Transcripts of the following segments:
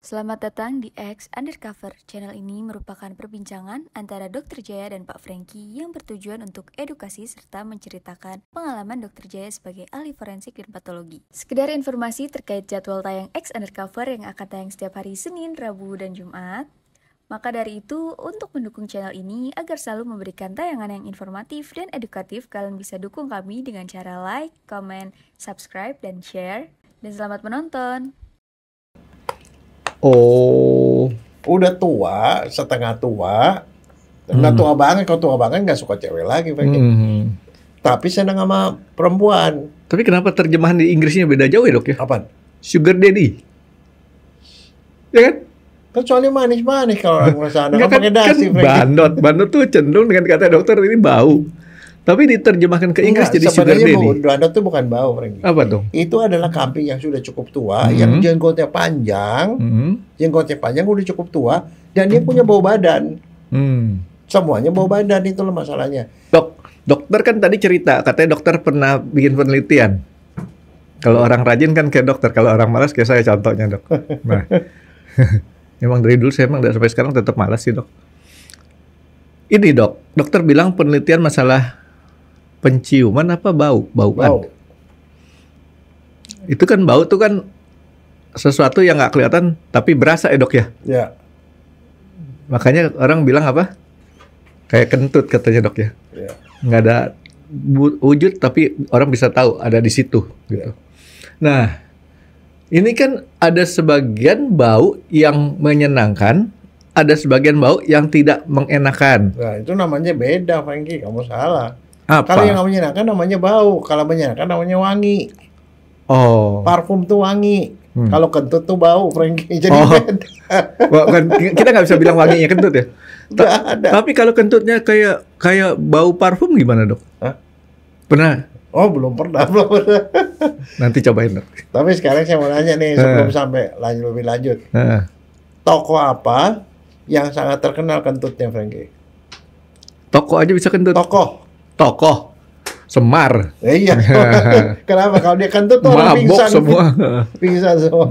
Selamat datang di X Undercover. Channel ini merupakan perbincangan antara Dr. Jaya dan Pak Franky yang bertujuan untuk edukasi serta menceritakan pengalaman Dr. Jaya sebagai ahli forensik dan patologi. Sekedar informasi terkait jadwal tayang X Undercover yang akan tayang setiap hari Senin, Rabu, dan Jumat. Maka dari itu, untuk mendukung channel ini agar selalu memberikan tayangan yang informatif dan edukatif, kalian bisa dukung kami dengan cara like, comment, subscribe, dan share. Dan selamat menonton! Oh, Udah tua, setengah tua. Nggak tua banget, kalau tua banget nggak suka cewek lagi, Franky. Tapi senang sama perempuan. tapi kenapa terjemahan di Inggrisnya beda jauh ya dok ya? Apaan? Sugar daddy, ya kan? Kan soalnya manis-manis kalau orang luar sana. Nggak, Kan pakai dasi, Franky. bandot tuh cenderung dengan kata dokter ini bau. Tapi diterjemahkan ke Inggris jadi sugar Sebenarnya daddy. bandot itu bukan bau, Franky. Apa tuh? Itu adalah kambing yang sudah cukup tua, yang jenggotnya panjang, udah cukup tua, dan dia punya bau badan. Semuanya bau badan, itulah masalahnya. Dokter kan tadi cerita, katanya dokter pernah bikin penelitian. Kalau orang rajin kan kayak dokter, kalau orang malas kayak saya contohnya dok. Nah, emang dari dulu saya emang sampai sekarang tetap malas sih dok. Ini dok, dokter bilang penelitian masalah penciuman apa bauan? Bau. Itu kan bau tuh kan sesuatu yang nggak kelihatan tapi berasa ya dok ya. Ya. Makanya orang bilang apa? Kayak kentut katanya dok ya. Ya. Nggak ada wujud tapi orang bisa tahu ada di situ gitu. Nah, ini kan ada sebagian bau yang menyenangkan, ada sebagian bau yang tidak mengenakan. Nah, itu namanya beda, Franky. Kamu salah. Apa? Kalau yang menyenangkan namanya bau, kalau menyenangkan namanya wangi. Oh. Parfum tuh wangi. Kalau kentut tuh bau, Franky. Jadi beda. Kita nggak bisa bilang wanginya kentut ya. Nggak ada. Tapi kalau kentutnya kayak bau parfum gimana dok? Hah? Pernah? Oh, belum pernah. Nanti cobain dok. Tapi sekarang saya mau nanya nih, sebelum sampai lebih lanjut. Toko apa yang sangat terkenal kentutnya, Franky? Toko aja bisa kentut. Tokoh. Semar. Iya. Kenapa? Kalau dia kentut tuh orang Mabok pingsan. semua. Pingsan semua.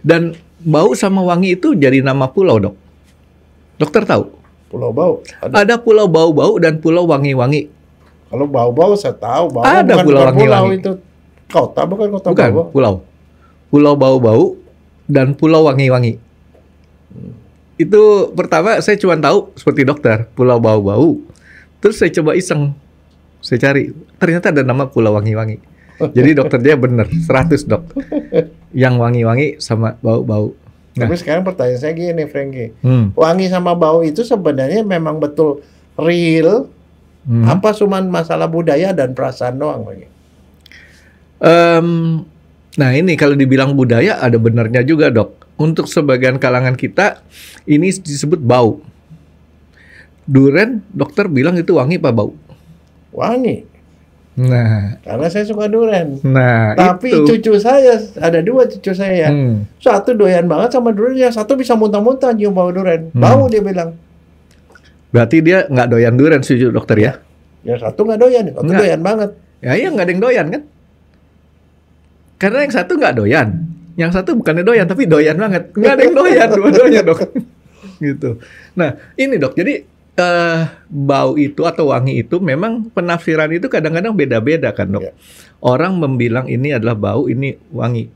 Dan bau sama wangi itu jadi nama pulau dok. Dokter tahu? Pulau Bau. Ada pulau bau-bau dan pulau wangi-wangi. Kalau bau-bau saya tahu. Bau Ada bukan pulau pulau wangi-wangi. itu. Kota bukan kota Bukan, bau. pulau. Pulau bau-bau dan pulau wangi-wangi. Itu pertama saya cuma tahu seperti dokter, pulau bau-bau. Terus saya coba iseng. Saya cari, ternyata ada nama pulau wangi-wangi. Jadi dokter dia bener, 100 dok. Yang wangi-wangi sama bau-bau. Nah, Tapi sekarang pertanyaan saya gini, Franky. Wangi sama bau itu sebenarnya memang betul real. Apa cuman masalah budaya dan perasaan doang, Franky? Nah ini kalau dibilang budaya ada benarnya juga dok. Untuk sebagian kalangan kita ini disebut bau. Duren dokter bilang itu wangi apa bau? Wangi. Nah, Karena saya suka durian. Tapi itu. cucu saya, ada 2 cucu saya. Satu doyan banget sama durian, yang satu bisa muntah-muntah nyium bau durian. Bau dia bilang. Berarti dia nggak doyan duren setuju dokter ya? Yang satu nggak doyan, yang satu Nggak. doyan banget. Ya iya nggak ada yang doyan kan? Karena yang satu nggak doyan, yang satu bukannya doyan tapi doyan banget. Nggak ada yang doyan dua-duanya dok. Gitu. Nah ini dok, jadi bau itu atau wangi itu memang penafsiran itu kadang-kadang beda-beda kan dok. Ya. Orang membilang ini adalah bau, ini wangi.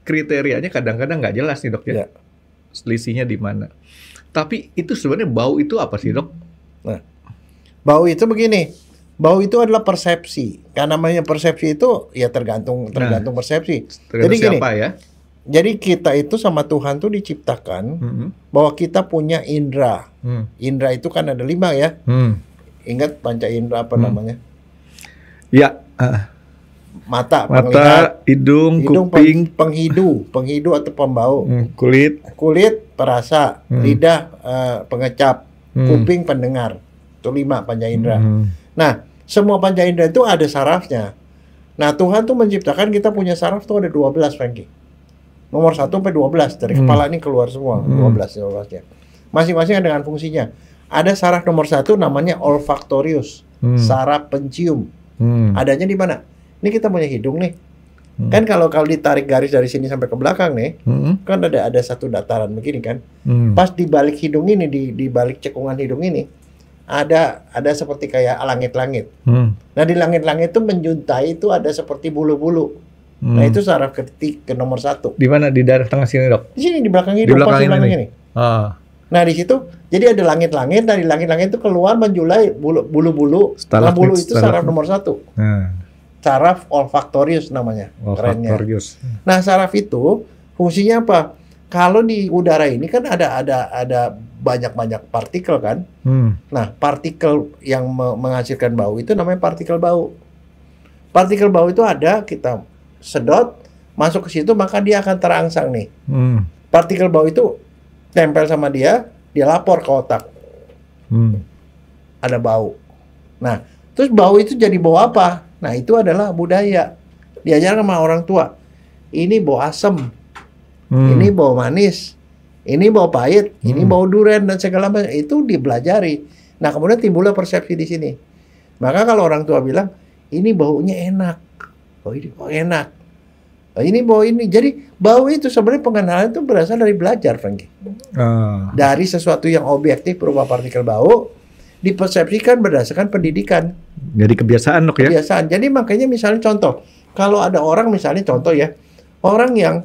Kriterianya kadang-kadang nggak jelas nih dok ya. Ya. Selisihnya di mana? Tapi itu sebenarnya bau itu apa sih dok? Nah, bau itu begini. Bau itu adalah persepsi. Karena namanya persepsi itu ya tergantung persepsi. Tergantung Jadi gini. siapa ya? Jadi kita itu sama Tuhan tuh diciptakan bahwa kita punya indera. Indera itu kan ada 5 ya. Ingat panca indera apa namanya? Ya. Mata, Mata, penglihat, hidung, kuping, penghidu atau pembau, kulit. perasa, lidah, pengecap, kuping, pendengar. Itu 5 panca indera. Nah, semua panca indera itu ada sarafnya. Nah, Tuhan tuh menciptakan kita punya saraf tuh ada 12, Franky. Nomor 1 sampai 12 dari kepala ini keluar semua, 12-nya. Masing-masing dengan fungsinya. Ada saraf nomor 1 namanya olfaktorius, saraf pencium. Adanya di mana? Ini kita punya hidung nih. Kan kalau ditarik garis dari sini sampai ke belakang nih, kan ada satu dataran begini kan. Pas di balik hidung ini, di balik cekungan hidung ini, ada seperti kayak langit-langit. Nah di langit-langit itu menjuntai itu ada seperti bulu-bulu. Nah itu saraf ke nomor 1. Di mana? Di daerah tengah sini, Dok? Di sini di belakang hidung, pas di belakang ini. Nah di situ jadi ada langit-langit. Nah di langit-langit itu keluar menjulai bulu-bulu. Nah bulu itu saraf nomor 1. Saraf olfaktorius namanya, kerennya. Nah saraf itu fungsinya apa? Kalau di udara ini kan ada banyak partikel kan. Nah partikel yang menghasilkan bau itu namanya partikel bau. Partikel bau itu ada, kita sedot masuk ke situ maka dia akan terangsang nih. Partikel bau itu tempel sama dia lapor ke otak. Ada bau. Nah terus bau itu jadi bau apa? Nah itu adalah budaya. Diajarkan sama orang tua. Ini bau asem, ini bau manis, ini bau pahit, ini bau durian dan segala macam. Itu dipelajari. Nah kemudian timbullah persepsi di sini. Maka kalau orang tua bilang ini baunya enak, oh ini bau enak, oh, ini bau ini. Jadi bau itu sebenarnya pengenalan itu berasal dari belajar, Frankie. Dari sesuatu yang objektif berupa partikel bau dipersepsikan berdasarkan pendidikan. Jadi kebiasaan, Dok, ya? Kebiasaan. Jadi makanya misalnya contoh, kalau ada orang misalnya contoh ya, orang yang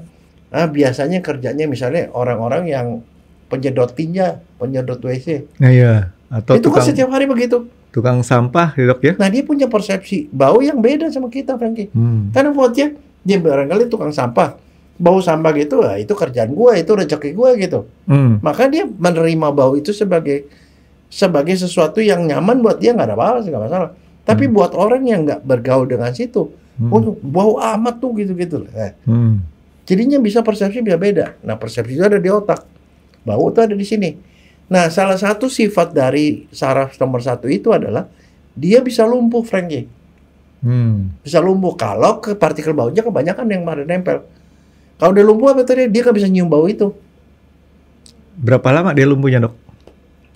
biasanya kerjanya misalnya orang-orang yang penyedot tinja, penyedot WC. Nah, iya. Atau itu kan setiap hari begitu. Tukang sampah, ya, Dok, ya? Nah dia punya persepsi bau yang beda sama kita, Frankie. Karena buat dia barangkali tukang sampah, bau sampah gitu, itu kerjaan gua, itu rezeki gua gitu. Maka dia menerima bau itu sebagai sesuatu yang nyaman buat dia, nggak ada apa-apa, nggak masalah. Tapi buat orang yang nggak bergaul dengan situ, bau amat tuh gitu-gitu. Jadinya bisa persepsi beda. Nah persepsi itu ada di otak, bau itu ada di sini. Nah salah satu sifat dari saraf nomor 1 itu adalah dia bisa lumpuh, Frankie. Bisa lumpuh kalau ke partikel baunya kebanyakan yang pada nempel. Kalau dia lumpuh apa tadi? Dia nggak bisa nyium bau itu. Berapa lama dia lumpuhnya, Dok?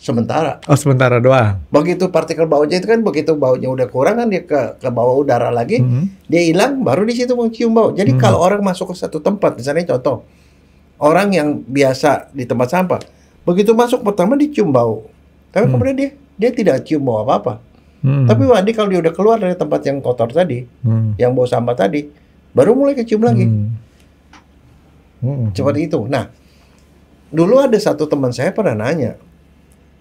Sementara. Oh, sementara doang. Begitu partikel baunya itu kan, begitu baunya udah kurang kan dia ke bawah udara lagi, dia hilang, baru di situ mau cium bau. Jadi kalau orang masuk ke satu tempat, misalnya contoh, orang yang biasa di tempat sampah, begitu masuk pertama dicium bau, tapi kemudian dia tidak cium bau apa-apa. Tapi Wadi kalau dia udah keluar dari tempat yang kotor tadi, yang bau sampah tadi, baru mulai kecium lagi. Seperti itu. Nah, dulu ada satu teman saya pernah nanya,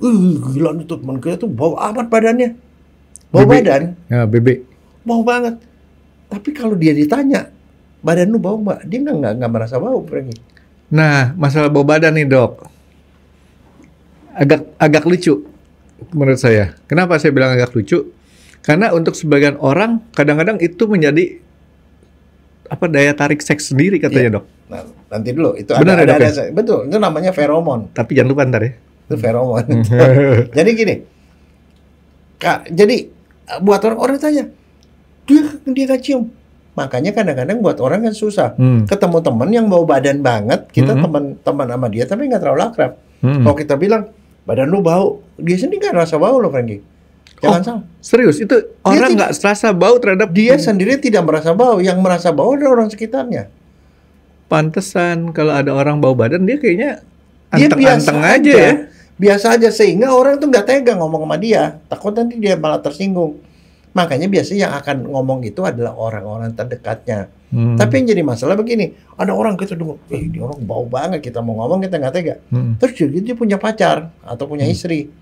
gila nih tuh teman kita tuh bau amat badannya. Bau badan? Ya, bebek. Bau banget. Tapi kalau dia ditanya, badan lu bau mbak? Dia nggak merasa bau, Frankie. Nah, masalah bau badan nih, Dok. Agak lucu menurut saya. Kenapa saya bilang agak lucu? Karena untuk sebagian orang kadang-kadang itu menjadi daya tarik seks sendiri katanya, Dok. Nah, nanti dulu itu benar ada betul, itu namanya feromon. Tapi jangan lupa ntar ya. Itu feromon. Jadi gini, jadi buat orang tanya, dia nggak cium. Makanya kadang-kadang buat orang kan susah ketemu teman yang bau badan banget. Kita teman sama dia tapi nggak terlalu akrab. Kalau kita bilang badan lu bau, dia sendiri nggak rasa bau loh, Frankie. Jangan salah. Serius, itu orang nggak serasa bau terhadap dia sendiri, tidak merasa bau. Yang merasa bau adalah orang sekitarnya. Pantesan kalau ada orang bau badan dia kayaknya anteng-anteng aja ya. Biasa aja, sehingga orang tuh nggak tega ngomong sama dia, takut nanti dia malah tersinggung. Makanya biasanya yang akan ngomong itu adalah orang-orang terdekatnya. Tapi yang jadi masalah begini, ada orang kita dengar, ini orang bau banget, kita mau ngomong kita nggak tega. Terus dia punya pacar atau punya istri,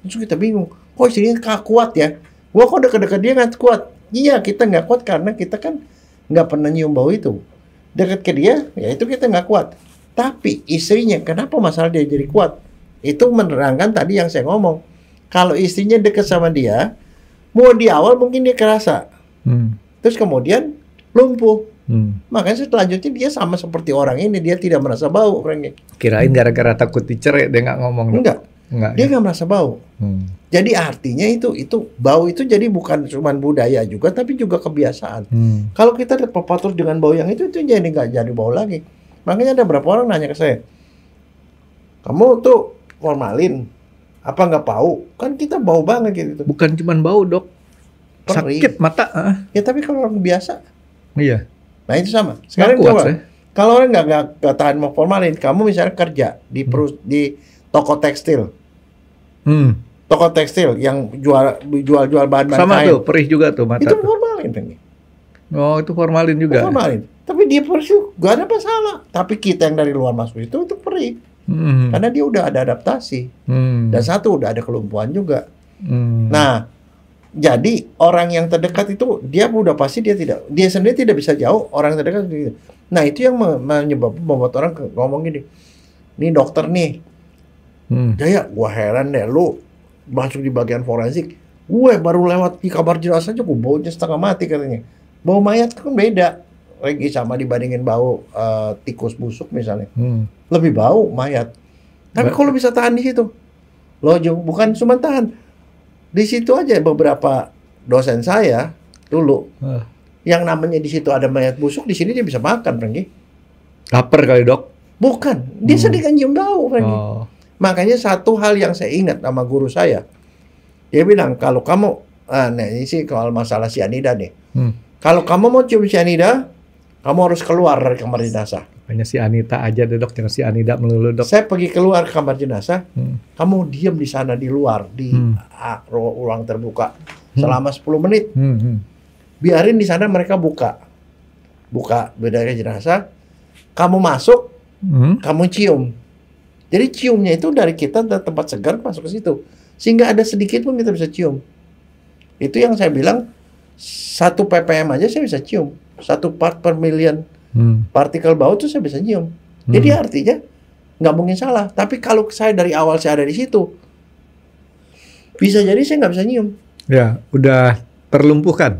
terus kita bingung, kok istrinya kuat ya? Gua kok deket-deket dia nggak kuat? Iya, kita nggak kuat karena kita kan nggak pernah nyium bau itu. Deket ke dia, ya itu kita nggak kuat. Tapi istrinya, kenapa masalah dia jadi kuat? Itu menerangkan tadi yang saya ngomong. Kalau istrinya dekat sama dia, mau di awal mungkin dia kerasa, terus kemudian lumpuh. Makanya selanjutnya dia sama seperti orang ini, dia tidak merasa bau. Kirain gara-gara takut dicerai dia nggak ngomong. Enggak, dia nggak merasa bau. Jadi artinya itu bau itu jadi bukan cuma budaya juga, tapi juga kebiasaan. Kalau kita terpatur dengan bau yang itu jadi nggak jadi bau lagi. Makanya ada beberapa orang nanya ke saya, kamu tuh formalin apa nggak bau? Kan kita bau banget gitu. Bukan cuma bau, Dok. Sakit mata. Ya tapi kalau orang biasa. Iya. Nah itu sama. Sekarang Nggak kuat, coba, saya. kalau orang nggak tahan mau formalin, kamu misalnya kerja di di toko tekstil, toko tekstil yang jual bahan-bahan Sama kain, tuh, perih juga tuh mata itu tuh. formalin kan? Oh, itu formalin juga. Formalin. Tapi dia perih, gak ada masalah. Tapi kita yang dari luar masuk itu perih, karena dia udah ada adaptasi. Dan satu udah ada kelumpuhan juga. Nah, jadi orang yang terdekat itu dia udah pasti dia sendiri tidak bisa jauh, orang terdekat gitu. Nah itu yang membuat orang ngomong gini, nih dokter nih, Jaya, gua heran deh, lu masuk di bagian forensik, gue baru lewat di kamar jenazah aja, gue baunya setengah mati katanya. Bau mayat kan beda, lagi sama dibandingin bau tikus busuk misalnya, lebih bau mayat. Tapi kalau bisa tahan di situ, lo bukan cuma tahan. Di situ aja beberapa dosen saya dulu, yang namanya di situ ada mayat busuk, di sini dia bisa makan, Franky. Lapar kali dok? Bukan, dia sedikit nyium bau, Franky. Makanya satu hal yang saya ingat sama guru saya, dia bilang kalau kamu, nah ini sih kalau masalah cyanida nih, kalau kamu mau cium cyanida, kamu harus keluar dari kamar jenazah. Hanya si Anita aja deh dok, jangan si Anida melulu dok. Saya pergi keluar ke kamar jenazah, kamu diam di sana di luar di ruang terbuka selama 10 menit. Biarin di sana mereka buka bedanya jenazah, kamu masuk, kamu cium. Jadi ciumnya itu dari kita dari tempat segar masuk ke situ, sehingga ada sedikit pun kita bisa cium. Itu yang saya bilang 1 ppm aja saya bisa cium, 1 part per million partikel bau itu saya bisa cium. Jadi artinya nggak mungkin salah. Tapi kalau saya dari awal saya ada di situ, bisa jadi saya nggak bisa nyium. Ya, udah terlumpuhkan.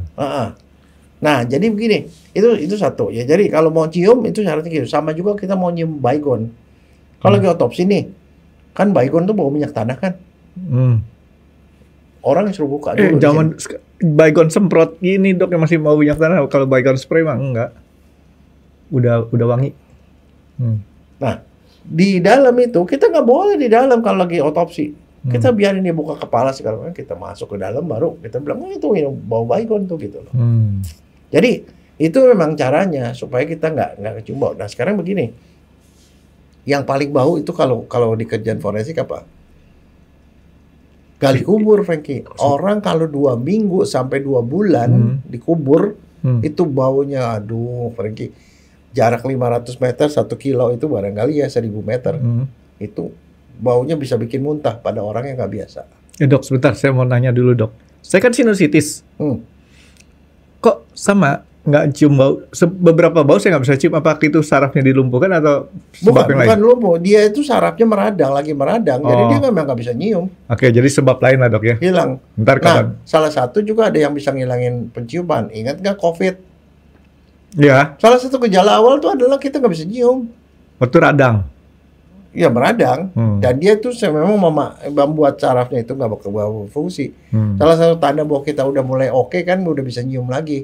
Nah, jadi begini, itu satu. Ya, jadi kalau mau cium itu syaratnya gitu. Sama juga kita mau nyium baygon. Kalau lagi otopsi nih, kan baygon tuh bau minyak tanah kan. Orang yang suruh buka dulu. Zaman baygon semprot gini dok yang masih mau minyak tanah. Kalau baygon spray mah enggak. Udah wangi. Nah, di dalam itu kita nggak boleh di dalam kalau lagi otopsi. Kita biarin dia buka kepala segala macam, kita masuk ke dalam baru kita bilang itu bau baygon tuh gitu loh. Jadi itu memang caranya supaya kita nggak kecium bau. Nah sekarang begini, yang paling bau itu kalau di kerjaan forensik apa? Gali kubur, Franky. Orang kalau 2 minggu sampai 2 bulan dikubur itu baunya, aduh, Franky. Jarak 500 meter, 1 kilo itu barangkali ya 1000 meter. Itu baunya bisa bikin muntah pada orang yang nggak biasa. Ya dok, sebentar saya mau nanya dulu dok. Saya kan sinusitis. Kok sama nggak cium bau? Beberapa bau saya nggak bisa cium. Apakah itu sarafnya dilumpuhkan atau sebab yang lain? Bukan lumpuh, dia itu sarafnya lagi meradang. Jadi dia memang nggak bisa nyium. Oke, jadi sebab lain lah dok ya? Hilang. Ntar kapan? Salah satu juga ada yang bisa ngilangin penciuman. Ingat nggak COVID? Ya. Salah satu gejala awal itu adalah kita nggak bisa nyium. Waktu radang. Iya meradang. Dan dia tuh memang membuat sarafnya itu nggak berfungsi. Salah satu tanda bahwa kita udah mulai oke kan, udah bisa nyium lagi.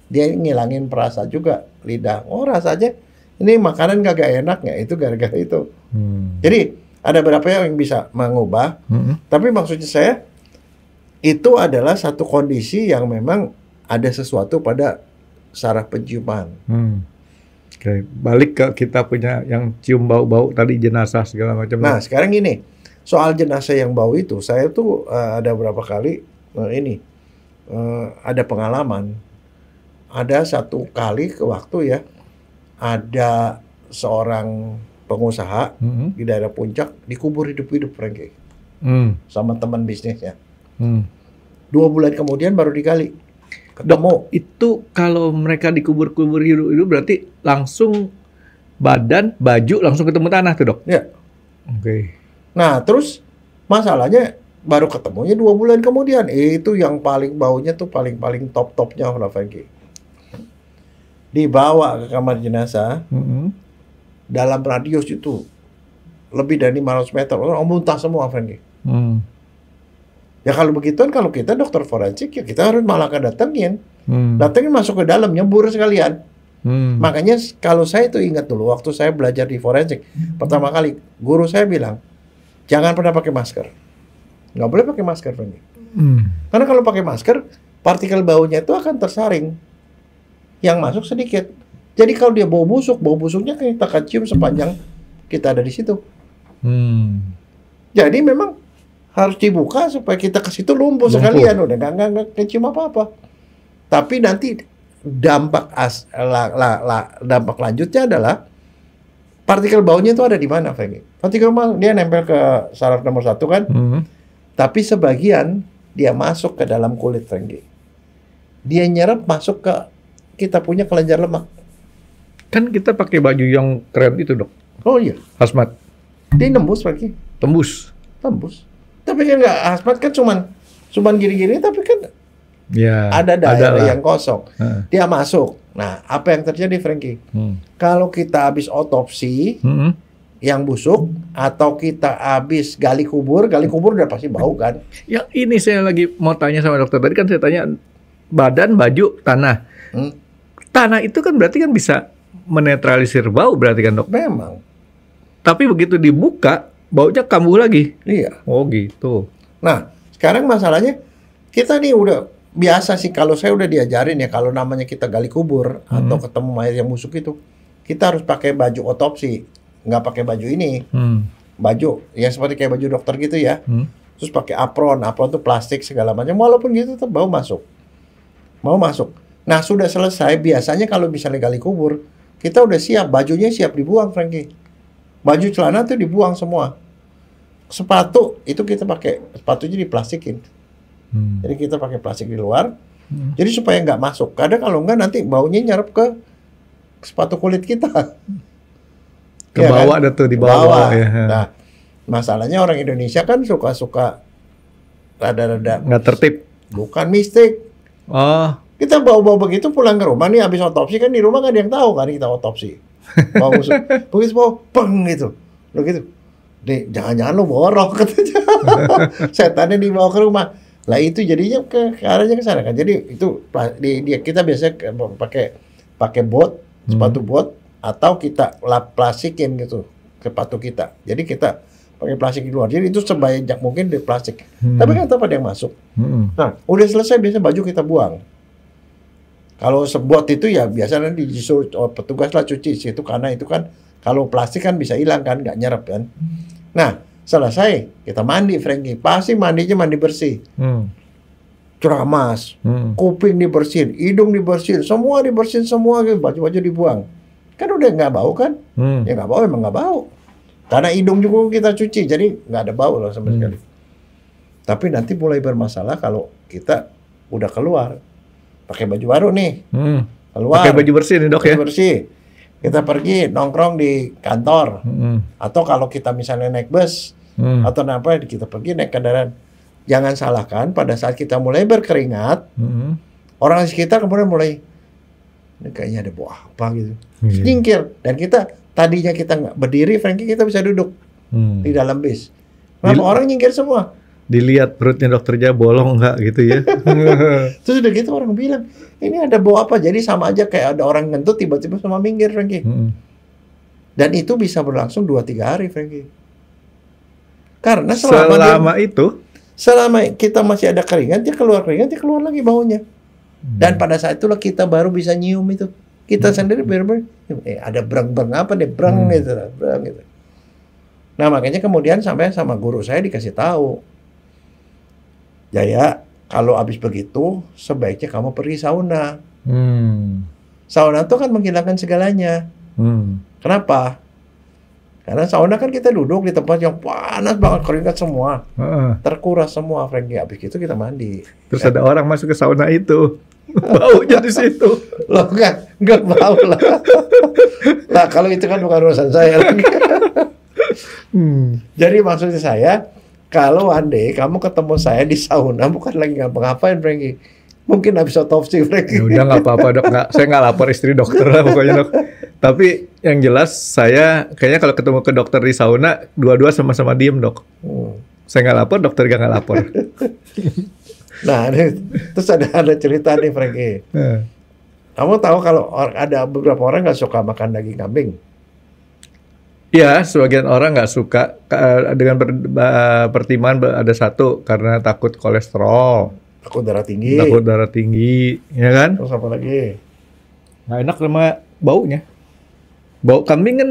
Dia ngilangin perasa juga lidah. Oh rasanya ini makanan kagak enak ya, itu gara-gara itu. Jadi ada beberapa yang bisa mengubah. Tapi maksudnya saya itu adalah satu kondisi yang memang ada sesuatu pada saraf penciuman. Oke, balik ke kita punya yang cium bau-bau tadi jenazah segala macam. Nah, sekarang gini, soal jenazah yang bau itu, saya tuh ada berapa kali ada pengalaman. Ada 1 kali ke waktu ya, ada seorang pengusaha di daerah Puncak dikubur hidup-hidup, Franky, sama teman bisnisnya. 2 bulan kemudian baru digali. Dok, itu kalau mereka dikubur-kubur hidup-hidup berarti langsung badan, baju langsung ketemu tanah tuh dok? Ya. Oke. Nah terus masalahnya baru ketemunya 2 bulan kemudian. Itu yang paling baunya tuh paling top-topnya lah, Franky. Dibawa ke kamar jenazah, dalam radius itu lebih dari 500 meter, orang muntah semua, Franky. Ya kalau begituan, kalau kita dokter forensik ya kita harus malah datengin. Datengin masuk ke dalam, nyebur sekalian. Makanya kalau saya itu ingat dulu waktu saya belajar di forensik, pertama kali guru saya bilang, jangan pernah pakai masker. Nggak boleh pakai masker, Franky. Karena kalau pakai masker, partikel baunya itu akan tersaring. Yang masuk sedikit. Jadi kalau dia bau busuknya kita akan cium sepanjang kita ada di situ. Jadi memang harus dibuka supaya kita ke situ lumpuh sekalian, udah nggak kecium apa-apa. Tapi nanti dampak dampak lanjutnya adalah partikel baunya itu ada di mana, Franky? Partikel bau dia nempel ke saraf nomor 1 kan, tapi sebagian dia masuk ke dalam kulit, Franky. Dia nyerap masuk ke kita punya kelenjar lemak. Kan kita pakai baju yang keren itu, Dok. Oh iya, Hazmat. dia nembus, Franky. Tembus. Tapi kan nggak hazmat kan cuman gini-gini, tapi kan Ya, ada daerah lah. yang kosong. Dia masuk. Nah, apa yang terjadi, Franky? Kalau kita habis otopsi yang busuk atau kita habis gali kubur udah pasti bau kan? Ya, ini saya lagi mau tanya sama dokter. Tadi kan saya tanya badan, baju, tanah. Tanah itu kan berarti kan bisa menetralisir bau berarti kan, Dok? Memang. Tapi begitu dibuka, baunya kambuh lagi. Iya. Oh gitu. Nah, sekarang masalahnya kita nih udah biasa sih, kalau saya udah diajarin ya, kalau namanya kita gali kubur atau ketemu mayat yang busuk itu, kita harus pakai baju otopsi, nggak pakai baju ini, baju yang seperti kayak baju dokter gitu ya. Terus pakai apron tuh plastik segala macam, walaupun gitu tetap bau masuk. Nah, sudah selesai, biasanya kalau misalnya gali kubur, kita udah siap, bajunya siap dibuang, Franky. Baju celana tuh dibuang semua. Sepatu itu kita pakai, sepatunya diplastikin. Jadi kita pakai plastik di luar. Jadi supaya nggak masuk. Kadang kalau nggak nanti baunya nyerap ke sepatu kulit kita. Ke bawah ada tuh di bawah. Ya. Nah, masalahnya orang Indonesia kan suka rada-rada nggak tertib. Bukan mistik. Oh. Kita bau-bau begitu pulang ke rumah nih, habis otopsi kan di rumah nggak ada yang tahu kan kita otopsi. Bau busuk. Begitu bau, peng gitu. Lo gitu. Jangan-jangan lo borok katanya. Setannya dibawa ke rumah. Lah itu jadinya arahnya ke sana kan. Jadi itu kita biasanya pakai bot, sepatu bot, atau kita plastikin gitu sepatu kita. Jadi kita pakai plastik di luar. Jadi itu sebanyak mungkin di plastik. Tapi kan tetap ada yang masuk. Nah, udah selesai biasanya baju kita buang. Kalau sebot itu ya biasanya disuruh petugas lah cuci situ, karena itu kan kalau plastik kan bisa hilang kan, nggak nyerap kan. Nah, selesai kita mandi, Franky. Pasti mandinya mandi bersih. Ceramas, kuping dibersihin, hidung dibersihin, semua dibersihin semua, baju-baju dibuang. Kan udah nggak bau kan? Ya nggak bau, emang nggak bau. Karena hidung juga kita cuci, jadi nggak ada bau loh sama sekali. Tapi nanti mulai bermasalah kalau kita udah keluar. Pakai baju baru nih, keluar. Pakai baju bersih nih, Dok, ya? Bersih. Kita pergi nongkrong di kantor, atau kalau kita misalnya naik bus, atau apa, kita pergi naik kendaraan. Jangan salahkan pada saat kita mulai berkeringat, orang sekitar kemudian mulai, ini kayaknya ada bau apa gitu, nyingkir. Dan kita tadinya kita nggak berdiri, Franky, kita bisa duduk di dalam bis. Kenapa orang nyingkir semua? Dilihat perutnya dokter Jaya bolong nggak gitu ya. Terus udah gitu orang bilang, ini ada bau apa? Jadi sama aja kayak ada orang ngentut tiba-tiba sama minggir, Franky. Dan itu bisa berlangsung 2-3 hari, Franky. Karena selama kita masih ada keringat, dia keluar lagi baunya. Dan pada saat itulah kita baru bisa nyium itu. Kita sendiri bener-bener ada breng-breng apa deh, breng gitu. Nah, makanya kemudian sampai sama guru saya dikasih tahu, Jaya, kalau habis begitu sebaiknya kamu pergi sauna. Sauna itu kan menghilangkan segalanya. Kenapa? Karena sauna kan kita duduk di tempat yang panas banget, keringat semua, terkuras semua, Franky. Habis itu kita mandi. Terus ada orang masuk ke sauna itu, baunya di situ. Loh, enggak bau lah. Nah, kalau itu kan bukan urusan saya lagi. Jadi maksudnya saya, kalau andai kamu ketemu saya di sauna, bukan lagi ngapa-ngapain, Franky. Mungkin habis otopsi, Franky. Ya udah nggak apa-apa, Dok. Saya nggak lapor istri dokter lah pokoknya, Dok. Tapi yang jelas saya kayaknya kalau ketemu ke dokter di sauna, dua-dua sama-sama diem, Dok. Saya nggak lapor, dokter nggak lapor. Nah, terus ada cerita nih, Franky. Kamu tahu kalau ada beberapa orang nggak suka makan daging kambing? Ya, sebagian orang nggak suka dengan pertimbangan ada satu karena takut kolesterol, takut darah tinggi, ya kan? Terus apa lagi? Nggak enak sama baunya. Bau kambing kan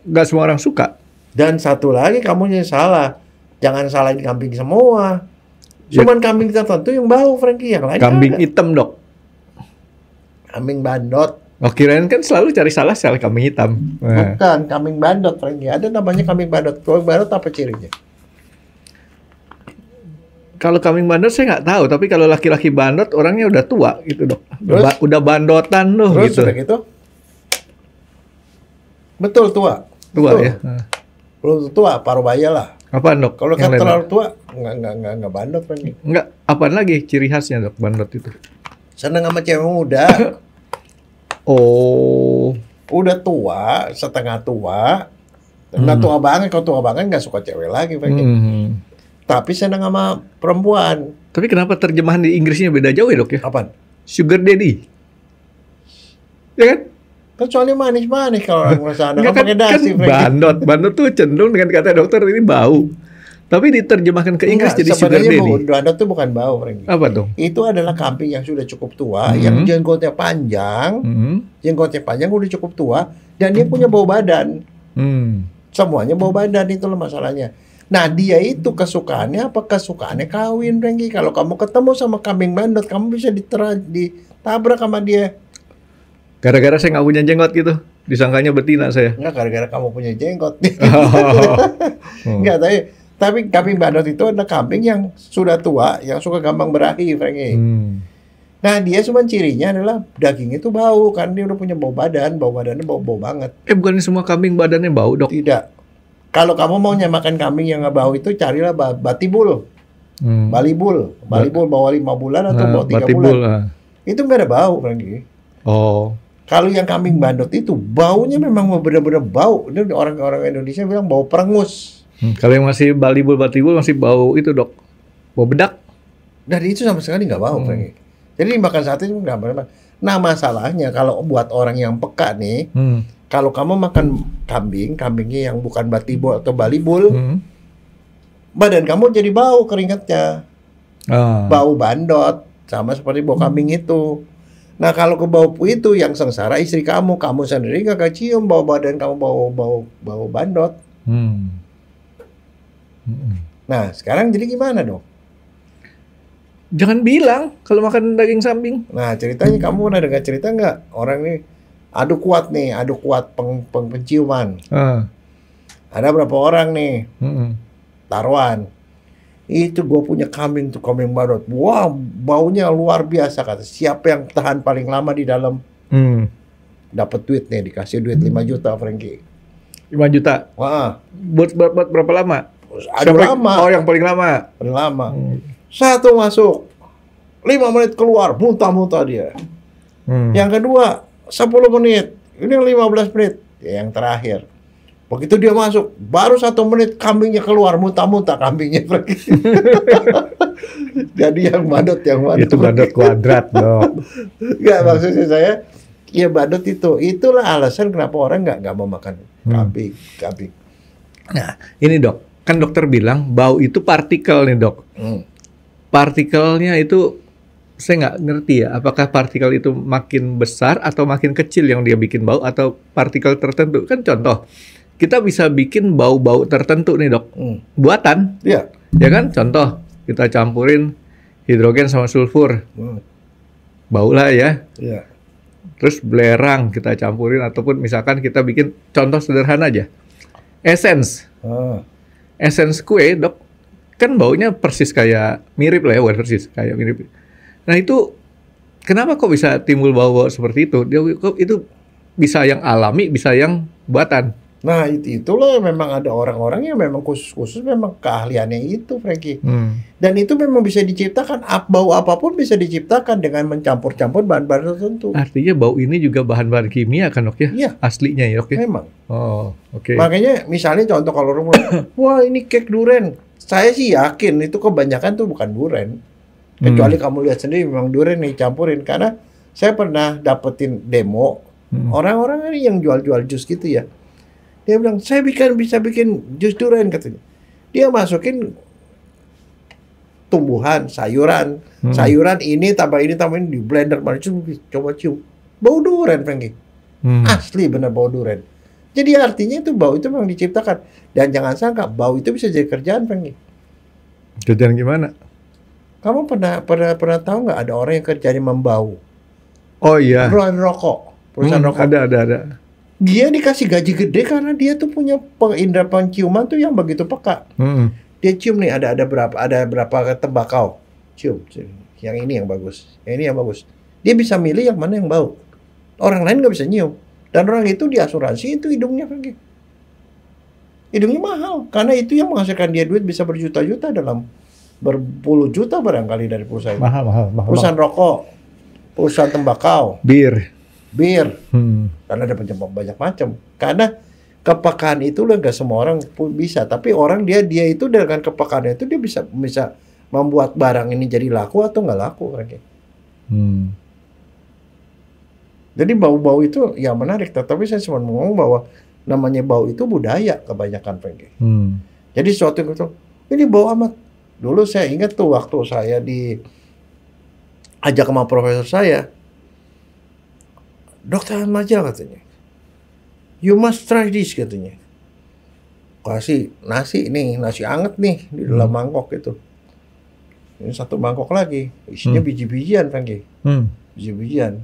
nggak semua orang suka. Dan satu lagi kamu yang salah. Jangan salahin kambing semua. Ya. Cuman kambing tertentu yang bau, Frankie. Yang lain Kambing ada. hitam, Dok. Kambing bandot. Oh, kirain kan selalu cari salah kambing hitam. Nah. Bukan, kambing bandot, Frankie. Ada namanya kambing bandot. Kambing bandot apa cirinya? Kalau kambing bandot saya nggak tahu, tapi kalau laki-laki bandot orangnya udah tua gitu, Dok. Terus? Udah bandotan loh Terus gitu. udah gitu? Betul tua. Tua Betul. ya. Nah. Belum tua, paruh baya lah. Apaan, Dok? Kalau Yang kan lain, terlalu Dok? tua, nggak bandot, Frankie. Enggak, apaan lagi ciri khasnya, Dok, bandot itu? Seneng sama cewek muda. Oh. Udah tua, setengah tua. Nggak tua banget, kalau tua banget nggak suka cewek lagi, Frankie. Tapi seneng sama perempuan. Tapi kenapa terjemahan di Inggrisnya beda jauh ya, Dok ya? Apaan? Sugar daddy. Ya kan? Kan soalnya manis-manis kalau orang sana Enggak kan pakai dasi, Frankie. bandot. Bandot tuh cenderung dengan kata dokter ini bau. Tapi diterjemahkan ke Inggris Enggak, jadi sugar sebenarnya daddy. bandot itu bukan bau, Frankie. Apa dong? Itu adalah kambing yang sudah cukup tua, yang jenggotnya panjang, jenggotnya panjang udah cukup tua, dan dia punya bau badan. Semuanya bau badan, itu loh masalahnya. Nah, dia itu kesukaannya apa? Kesukaannya kawin, Frankie. Kalau kamu ketemu sama kambing bandot, kamu bisa ditabrak sama dia. Gara-gara saya nggak punya jenggot gitu, disangkanya betina saya. Enggak, gara-gara kamu punya jenggot. Oh. Enggak, tapi kambing bandot itu adalah kambing yang sudah tua, yang suka gampang berahi, Frankie. Nah, dia cuma cirinya adalah daging itu bau, kan dia udah punya bau badannya bau-bau banget. Bukannya semua kambing badannya bau, Dok? Tidak. Kalau kamu mau nyamakan kambing yang nggak bau itu, carilah batibul, balibul bawah 5 bulan atau bawah 3 bulan. Itu nggak ada bau, Frankie. Oh. Kalau yang kambing bandot itu baunya memang benar-benar bau. Ini orang-orang Indonesia bilang bau perengus. Kalau yang masih balibul batibul masih bau itu, Dok. Bau bedak. Dan itu sama sekali nggak bau, Frankie. Jadi makan sate itu nggak apa-apa. Nah, masalahnya kalau buat orang yang peka nih, kalau kamu makan kambingnya yang bukan batibul atau balibul, badan kamu jadi bau keringatnya. Bau bandot, sama seperti bau kambing itu. Nah, kalau ke bau itu yang sengsara istri kamu sendiri gak kecium bau badan kamu bau bandot. Nah, sekarang jadi gimana dong? Jangan bilang kalau makan daging kambing. Nah, ceritanya kamu pernah dengar cerita nggak? Orang ini adu kuat penciuman. Ada berapa orang nih? Taruhan. Itu gue punya kambing tuh, kambing bandot. Wah, baunya luar biasa kata. Siapa yang tahan paling lama di dalam? Dapat duit nih, dikasih duit 5 juta, Frankie. 5 juta. Wah, Buat berapa lama? ada lama. Oh, yang paling lama. Paling lama. Satu masuk, 5 menit keluar, muntah-muntah dia. Yang kedua, 10 menit. Ini 15 menit. Ya, yang terakhir. Begitu dia masuk, baru 1 menit kambingnya keluar, muntah-muntah kambingnya pergi. Jadi yang bandot. Itu bandot kuadrat, Dok. Enggak, maksudnya saya, ya bandot itu. Itulah alasan kenapa orang nggak mau makan kambing. Nah, ini, Dok. Kan dokter bilang bau itu partikel nih, Dok. Partikelnya itu saya nggak ngerti ya, apakah partikel itu makin besar atau makin kecil yang dia bikin bau, atau partikel tertentu. Kan contoh, kita bisa bikin bau-bau tertentu nih, Dok. Buatan. Iya. Ya kan? Contoh, kita campurin hidrogen sama sulfur. Bau lah ya. Iya. Terus belerang kita campurin, ataupun misalkan kita bikin contoh sederhana aja. Essence. Essence kue, Dok. Kan baunya persis kayak mirip lah ya, bukan persis, kayak mirip. Nah itu kenapa kok bisa timbul bau-bau seperti itu? Itu bisa yang alami, bisa yang buatan. Nah itulah memang ada orang-orang yang memang khusus memang keahliannya itu, Frankie. Dan itu memang bisa diciptakan, bau apapun bisa diciptakan dengan mencampur-campur bahan-bahan tertentu. Artinya bau ini juga bahan-bahan kimia kan, Dok ya? Iya. Aslinya ya, Dok ya? Memang. Oh, oke. Makanya misalnya contoh kalau orang bilang, wah ini cake durian. Saya sih yakin itu kebanyakan tuh bukan durian. Kecuali kamu lihat sendiri memang durian nih campurin. Karena saya pernah dapetin demo orang-orang ini yang jual-jual jus gitu ya. Dia bilang, saya bisa bikin jus durian katanya. Dia masukin tumbuhan, sayuran ini tambah ini di blender, coba cium. Bau duren, Frankie. Hmm. Asli bener bau duren. Jadi artinya itu bau itu memang diciptakan. Dan jangan sangka bau itu bisa jadi kerjaan, Frankie. Kerjaan gimana? Kamu pernah tahu nggak ada orang yang kerjanya membau? Oh iya. Perusahaan rokok. Ada. Dia dikasih gaji gede karena dia tuh punya indera penciuman tuh yang begitu peka. Dia cium nih ada berapa tembakau. Cium. Yang ini yang bagus. Yang ini yang bagus. Dia bisa milih yang mana yang bau. Orang lain nggak bisa nyium. Dan orang itu diasuransi itu hidungnya Frankie. Hidungnya mahal karena itu yang menghasilkan dia duit bisa berjuta-juta dalam berpuluh juta barangkali dari perusahaan. Mahal. Perusahaan rokok, perusahaan tembakau, Bir. Karena ada banyak macam. Karena kepekaan itu nggak semua orang pun bisa. Tapi orang dia itu dengan kepekaannya itu dia bisa membuat barang ini jadi laku atau nggak laku, Frankie. Jadi bau-bau itu ya menarik. Tapi saya cuma ngomong bahwa namanya bau itu budaya kebanyakan, Frankie. Jadi suatu yang itu, ini bau amat. Dulu saya ingat tuh waktu saya diajak sama profesor saya, Dokter Atmaja katanya, you must try this katanya. Kasih nasi anget nih di dalam mangkok itu. Ini satu mangkok lagi, isinya biji-bijian, Frankie. Biji-bijian.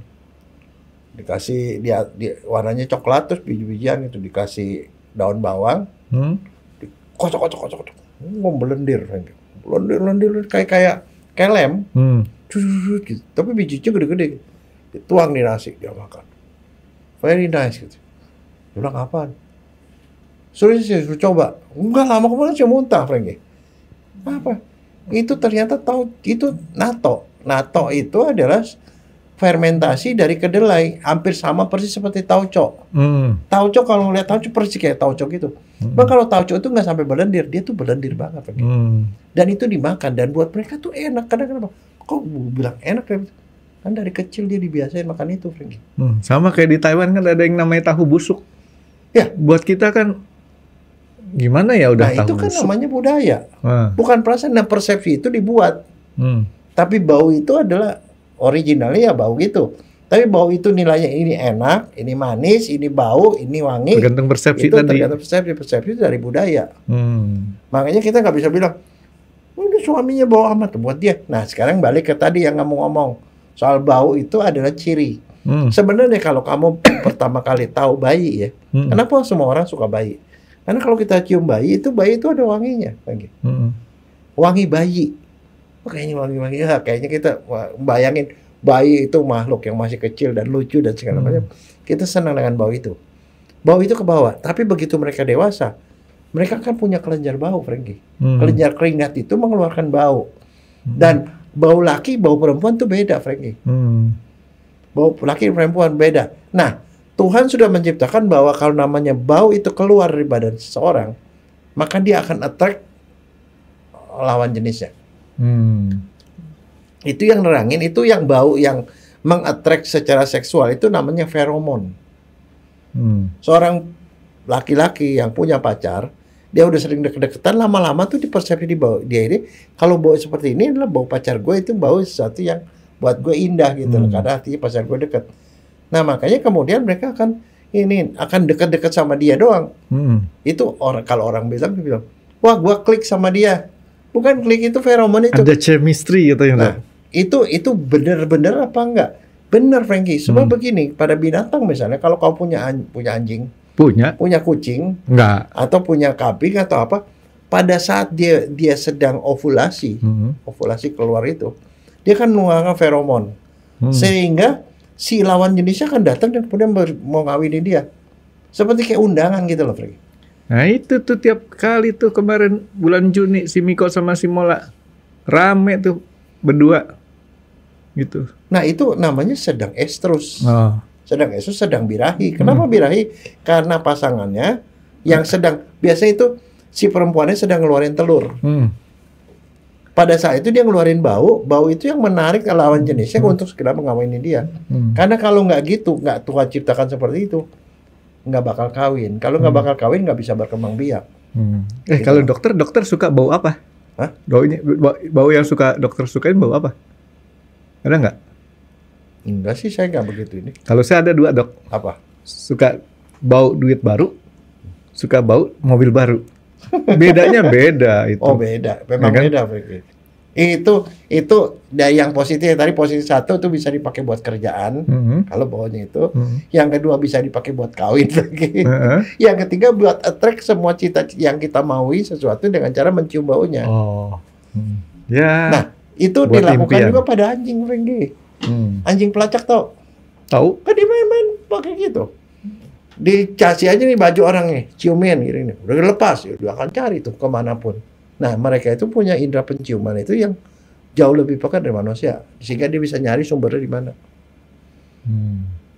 Dikasih dia warnanya coklat terus biji-bijian itu dikasih daun bawang. Kocok. Membelendir, Frankie. Belendir kayak lem. Gitu. Tapi bijinya gede-gede. Dituang di nasi dia makan. Very nice gitu. Dia bilang apaan? Suruh coba. Enggak lama kemudian saya muntah, Frankie. Apa? Itu ternyata itu natto. Natto itu adalah fermentasi dari kedelai, hampir sama persis seperti tauco. Tauco kalau ngeliat tauco persis kayak tauco gitu. Bahkan kalau tauco itu nggak sampai belendir, dia tuh belendir banget. Dan itu dimakan dan buat mereka tuh enak. Kenapa? Kok bilang enak ya? Kan dari kecil dia dibiasain makan itu, Frankie. Sama kayak di Taiwan kan ada yang namanya tahu busuk. Ya, buat kita kan gimana ya udah tahu busuk. Nah, itu kan namanya budaya. Bukan perasaan, nah persepsi itu dibuat. Tapi bau itu adalah originalnya ya bau gitu. Tapi bau itu nilainya ini enak, ini manis, ini bau, ini wangi. Tergantung persepsi itu tadi. Tergantung persepsi itu dari budaya. Makanya kita nggak bisa bilang, ini suaminya bau amat buat dia. Nah sekarang balik ke tadi yang ngomong soal bau itu adalah ciri. Sebenarnya kalau kamu pertama kali tahu bayi ya, kenapa semua orang suka bayi? Karena kalau kita cium bayi itu ada wanginya, wangi bayi. Kayaknya wangi-wangi ya, kayaknya kita bayangin bayi itu makhluk yang masih kecil dan lucu dan segala macam. Kita senang dengan bau itu. Bau itu ke bawah. Tapi begitu mereka dewasa, mereka kan punya kelenjar bau, Frankie. Kelenjar keringat itu mengeluarkan bau. Dan bau laki, bau perempuan tuh beda, Frankie. Bau laki perempuan beda. Nah, Tuhan sudah menciptakan bahwa kalau namanya bau itu keluar dari badan seseorang, maka dia akan attract lawan jenisnya. Itu yang nerangin, itu yang bau yang mengattract secara seksual itu namanya feromon. Seorang laki-laki yang punya pacar, dia udah sering deket-deketan, lama-lama tuh dipersepsi di bau dia ini, kalau bau seperti ini adalah bau pacar gue, itu bau sesuatu yang buat gue indah gitu loh, karena artinya pacar gue deket. Nah makanya kemudian mereka akan dekat-dekat sama dia doang. Itu kalau orang bilang, wah gue klik sama dia. Bukan klik, itu feromon itu. Ada chemistry gitu ya. Nah, itu benar-benar apa enggak? Benar, Frankie. Sebab begini, pada binatang misalnya kalau kau punya anjing, punya kucing, enggak, atau punya kambing atau apa, pada saat dia sedang ovulasi, ovulasi keluar itu, dia kan mengeluarkan feromon, sehingga si lawan jenisnya akan datang dan kemudian mau ngawinin dia, seperti kayak undangan gitu loh, Frankie. Nah itu tuh tiap kali tuh kemarin bulan Juni si Miko sama si Mola rame tuh berdua gitu. Nah itu namanya sedang estrus. Sedang estrus, sedang birahi. Kenapa birahi? Karena pasangannya yang sedang, biasanya itu si perempuannya sedang ngeluarin telur. Pada saat itu dia ngeluarin bau itu yang menarik lawan jenisnya untuk segera mengawini dia. Karena kalau nggak gitu, nggak Tuhan ciptakan seperti itu, nggak bakal kawin. Kalau nggak bakal kawin, nggak bisa berkembang biak. Gitu. Kalau dokter suka bau apa? Hah? Bau yang dokter sukain bau apa? Ada nggak? Enggak sih, saya nggak begitu ini. Kalau saya ada dua, Dok. Apa? Suka bau duit baru, suka bau mobil baru. Bedanya beda itu. Oh beda, memang Ya kan? beda. Frankie. Itu yang positif tadi, positif satu itu bisa dipakai buat kerjaan. Kalau baunya itu, yang kedua bisa dipakai buat kawin lagi. Yang ketiga buat attract semua cita yang kita maui sesuatu dengan cara mencium baunya. Oh, ya. Nah, itu buat dilakukan impian. juga pada anjing, Frankie. Anjing pelacak tau? Tahu? Kan dia main-main pakai gitu. Dikasih aja nih baju orang nih, ciumin gini nih. Udah lepas, ya, dia akan cari tuh kemanapun. Nah, mereka itu punya indera penciuman itu yang jauh lebih peka dari manusia, sehingga dia bisa nyari sumbernya di mana.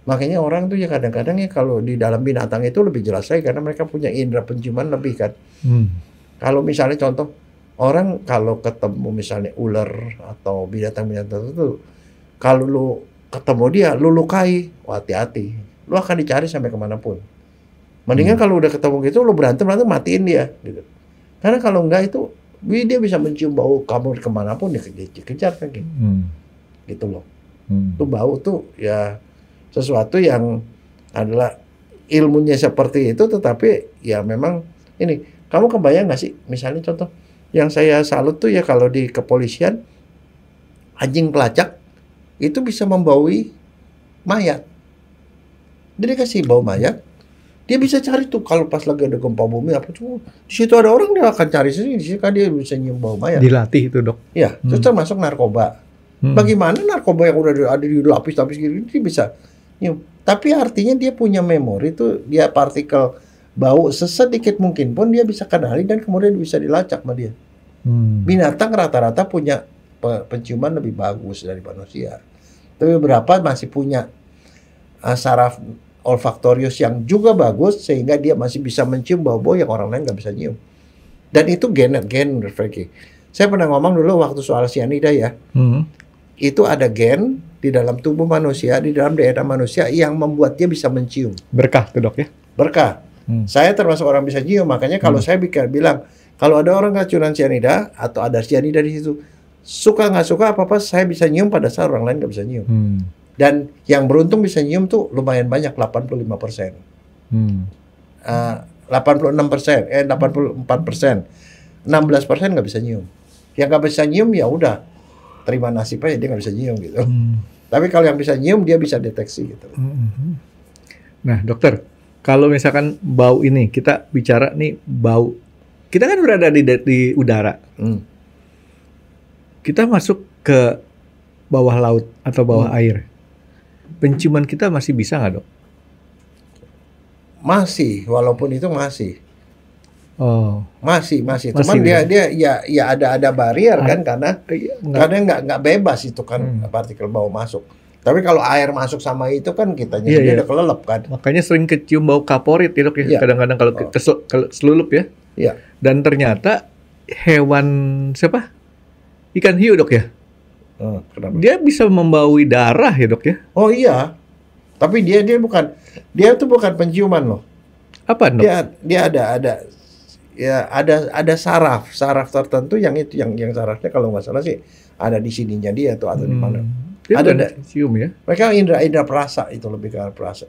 Makanya orang tuh ya kadang-kadang ya kalau di dalam binatang itu lebih jelas lagi karena mereka punya indera penciuman lebih kan. Kalau misalnya contoh orang kalau ketemu misalnya ular atau binatang-binatang itu, kalau lu ketemu dia, lu lukai, hati-hati, lu akan dicari sampai kemanapun. Mendingan kalau udah ketemu gitu, lu berantem matiin dia, gitu. Karena kalau enggak itu, dia bisa mencium bau kamu kemanapun dia kejar kan gitu loh. Itu bau tuh ya sesuatu yang adalah ilmunya seperti itu, tetapi ya memang ini. Kamu kebayang nggak sih, misalnya contoh yang saya salut tuh ya kalau di kepolisian anjing pelacak itu bisa membaui mayat. Dia dikasih bau mayat, dia bisa cari tuh kalau pas lagi ada gempa bumi apa tuh di situ ada orang dia akan cari sendiri, di situ kan dia bisa nyium bau mayat. Dilatih itu, Dok. Ya, terus termasuk narkoba. Bagaimana narkoba yang udah ada di lapis-lapis gitu dia bisa nyium. Tapi artinya dia punya memori tuh, dia partikel bau sesedikit mungkin pun dia bisa kenali dan kemudian bisa dilacak sama dia. Binatang rata-rata punya penciuman lebih bagus dari manusia. Tapi beberapa masih punya saraf olfaktorius yang juga bagus sehingga dia masih bisa mencium bau-bau yang orang lain nggak bisa nyium. Dan itu gen Frankie. Saya pernah ngomong dulu waktu soal cyanida ya. Itu ada gen di dalam tubuh manusia, di dalam DNA manusia yang membuat dia bisa mencium. Berkah tuh, Dok ya. Berkah. Saya termasuk orang bisa nyium, makanya kalau saya bilang kalau ada orang keracunan cyanida atau ada cyanida di situ, suka nggak suka apa-apa saya bisa nyium pada saat orang lain nggak bisa nyium. Dan yang beruntung bisa nyium tuh lumayan banyak, 85%. 86%, 84%. 16% nggak bisa nyium. Yang nggak bisa nyium ya udah terima nasib aja, dia nggak bisa nyium gitu. Tapi kalau yang bisa nyium dia bisa deteksi gitu. Nah, dokter, kalau misalkan bau ini kita bicara nih bau, kita kan berada di udara. Kita masuk ke bawah laut atau bawah air. Penciuman kita masih bisa nggak, Dok? Masih, walaupun itu masih. Oh, masih. Cuman dia ya ada barrier kan karena nggak bebas itu kan partikel bau masuk. Tapi kalau air masuk sama itu kan kitanya sendiri udah kelelep kan. Makanya sering kecium bau kaporit ya, Dok ya. Kadang-kadang kalau kalau selulup ya. Iya. Dan ternyata hewan siapa? Ikan hiu, Dok ya. Kenapa? Dia bisa membaui darah ya, Dok ya. Oh iya. Tapi dia tuh bukan penciuman loh. Apa, Dok? Dia ada saraf tertentu yang sarafnya kalau nggak salah sih ada di sininya dia tuh atau di mana. Dia ada cium ya. Mereka indra perasa itu lebih ke perasa.